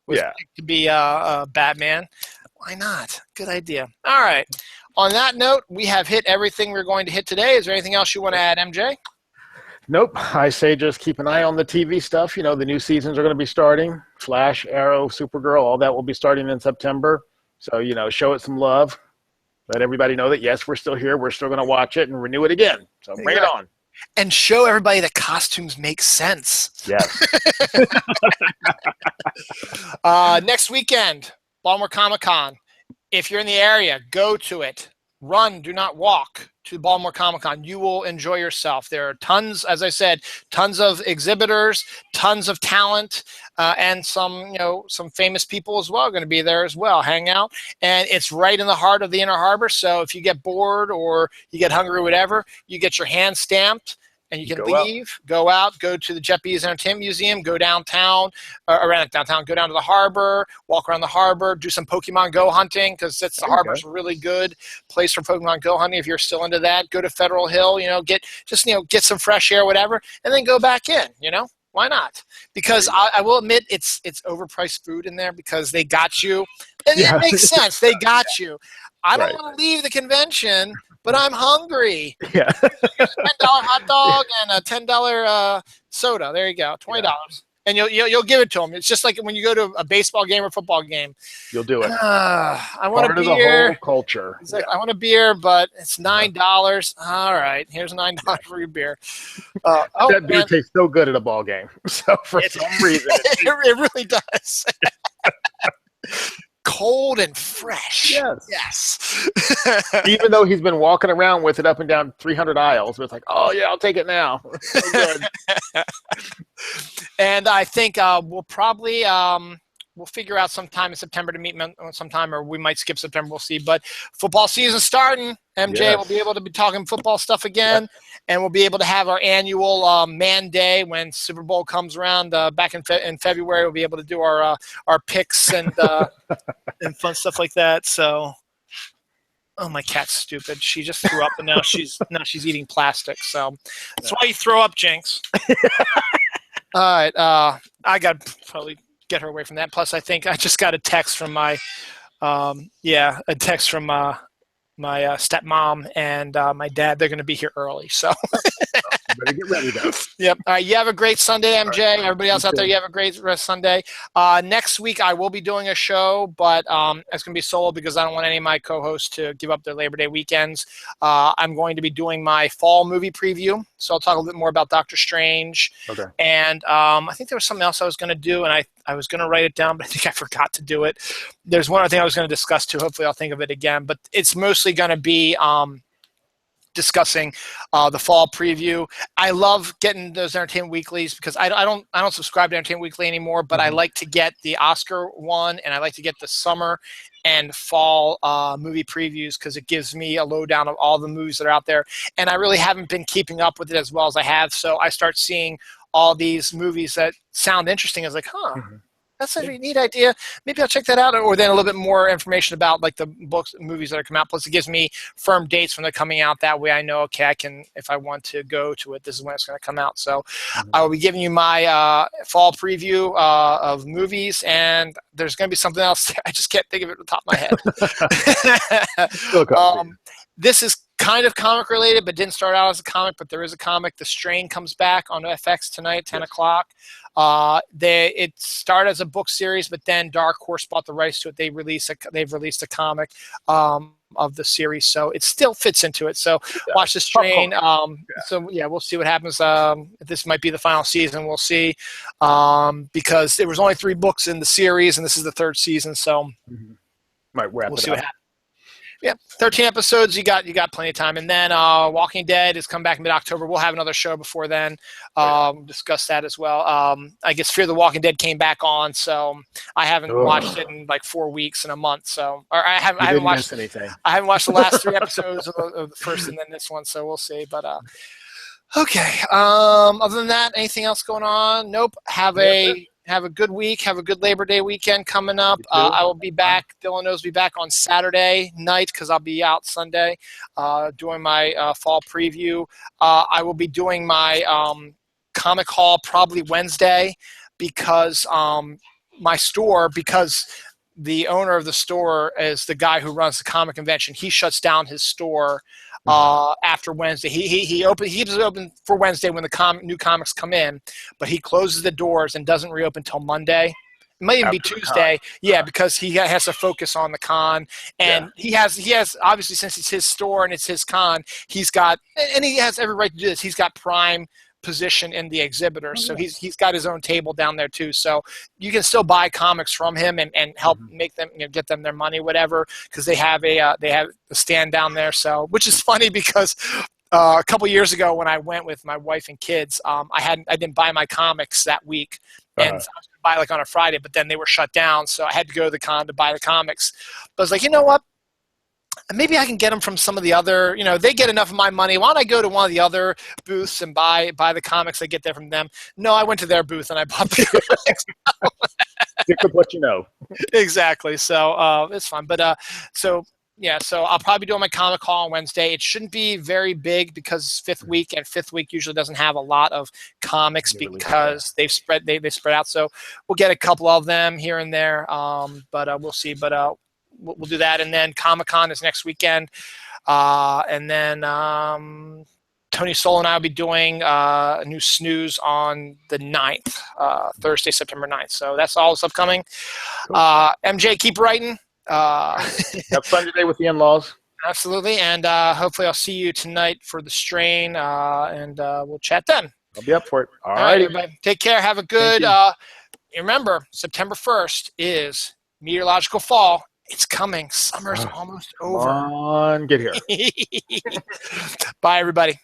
picked to be Batman. Why not? Good idea. All right. On that note, we have hit everything we're going to hit today. Is there anything else you want to add, MJ?
Nope. I say just keep an eye on the TV stuff. You know, the new seasons are going to be starting. Flash, Arrow, Supergirl, all that will be starting in September. So, you know, show it some love. Let everybody know that, yes, we're still here. We're still going to watch it and renew it again. So bring it on.
And show everybody that costumes make sense.
Yes.
Next weekend, Baltimore Comic-Con. If you're in the area, go to it. Run, do not walk to Baltimore Comic-Con. You will enjoy yourself. There are tons, as I said, tons of exhibitors, tons of talent, and some famous people as well are going to be there as well, hang out. And it's right in the heart of the Inner Harbor. So if you get bored or you get hungry or whatever, you get your hand stamped. And you can go out, go to the Jet Bees Entertainment Museum, go downtown, around downtown, go down to the harbor, walk around the harbor, do some Pokemon Go hunting because the harbor's a really good place for Pokemon Go hunting if you're still into that. Go to Federal Hill, get some fresh air, whatever, and then go back in. Why not? Because I will admit it's overpriced food in there because they got you. And it makes sense. They got you. I don't want to leave the convention, but I'm hungry.
Yeah.
$10 hot dog and a $10 soda. There you go. $20. Yeah. And you'll give it to them. It's just like when you go to a baseball game or football game.
You'll do it.
I want a beer.
The whole culture.
Like, I want a beer, but it's $9. All right, here's $9 for your beer.
That beer tastes so good at a ball game. So for some reason,
it really does. Cold and fresh. Yes.
Even though he's been walking around with it up and down 300 aisles, it's like, oh yeah, I'll take it now. So good.
And I think we'll probably we'll figure out sometime in September to meet sometime, or we might skip September. We'll see. But football season starting. MJ will be able to be talking football stuff again. Yep. And we'll be able to have our annual Man Day when Super Bowl comes around back in February. We'll be able to do our picks and and fun stuff like that. So, my cat's stupid. She just threw up, and now she's eating plastic. So that's why you throw up, Jinx. All right, I got to probably get her away from that. Plus, I think I just got a text from my my stepmom and my dad. They're going to be here early, so
better get ready though.
Yep. All right. You have a great Sunday, MJ. Right. Everybody else out there, you have a great rest of Sunday. Next week, I will be doing a show, but it's going to be solo because I don't want any of my co-hosts to give up their Labor Day weekends. I'm going to be doing my fall movie preview, so I'll talk a little bit more about Doctor Strange.
Okay.
And I think there was something else I was going to do, and I was going to write it down, but I think I forgot to do it. There's one other thing I was going to discuss too. Hopefully, I'll think of it again. But it's mostly going to be discussing the fall preview. I love getting those Entertainment Weeklies because I don't subscribe to Entertainment Weekly anymore, but I like to get the Oscar one, and I like to get the summer and fall movie previews because it gives me a lowdown of all the movies that are out there. And I really haven't been keeping up with it as well as I have, so I start seeing all these movies that sound interesting. I was like, that's a neat idea. Maybe I'll check that out. Or then a little bit more information about like the books, movies that are coming out. Plus, it gives me firm dates when they're coming out. That way, I know, okay, I can, if I want to go to it, this is when it's going to come out. So, I will be giving you my fall preview of movies, and there's going to be something else. I just can't think of it at the top of my head. This is kind of comic related, but didn't start out as a comic, but there is a comic. The Strain comes back on FX tonight, 10 o'clock. It started as a book series, but then Dark Horse bought the rights to it. They've released a comic of the series, so it still fits into it. So watch The Strain. So we'll see what happens. This might be the final season. We'll see, because there was only 3 books in the series, and this is the 3rd season. So
might wrap
we'll
it
see
up.
what happens. Yeah, 13 episodes. You got plenty of time, and then Walking Dead is come back mid-October. We'll have another show before then. Discuss that as well. I guess Fear the Walking Dead came back on, so I haven't watched it in like 4 weeks and a month. So, or I haven't watched anything. I haven't watched the last 3 episodes of the first and then this one. So we'll see. But Okay. Other than that, anything else going on? Nope. Have a good week. Have a good Labor Day weekend coming up.
You too.
I will be back. Dylan knows be back on Saturday night because I'll be out Sunday doing my fall preview. I will be doing my comic haul probably Wednesday because my store, because the owner of the store is the guy who runs the comic convention. He shuts down his store after Wednesday. He keeps it open for Wednesday when the new comics come in, but he closes the doors and doesn't reopen until Monday. It might even be Tuesday. Yeah, because he has to focus on the con, and he has obviously, since it's his store and it's his con, he has every right to do this. He's got prime position in the exhibitor, so he's got his own table down there too, so you can still buy comics from him and help make them, get them their money, whatever, because they have a stand down there. So, which is funny because a couple years ago when I went with my wife and kids, I didn't buy my comics that week, and I was going to buy like on a Friday, but then they were shut down, so I had to go to the con to buy the comics. But I was like, you know what? Maybe I can get them from some of the other, they get enough of my money. Why don't I go to one of the other booths and buy the comics I get there from them? No, I went to their booth and I bought the comics.
Stick with what you know.
Exactly. So it's fun. But so I'll probably be doing my comic haul on Wednesday. It shouldn't be very big because it's fifth week, and fifth week usually doesn't have a lot of comics because they spread out. So we'll get a couple of them here and there. But we'll see. But we'll do that, and then Comic-Con is next weekend, and then Tony Soul and I will be doing a new snooze on the 9th, Thursday, September 9th. So that's all that's upcoming. Cool. MJ, keep writing.
Have fun today with the in-laws.
Absolutely, and hopefully I'll see you tonight for the strain, and we'll chat then.
I'll be up for it.
All right, everybody. Take care. Have a good. Remember, September 1st is meteorological fall. It's coming. Summer's almost over.
Come on, get here.
Bye, everybody.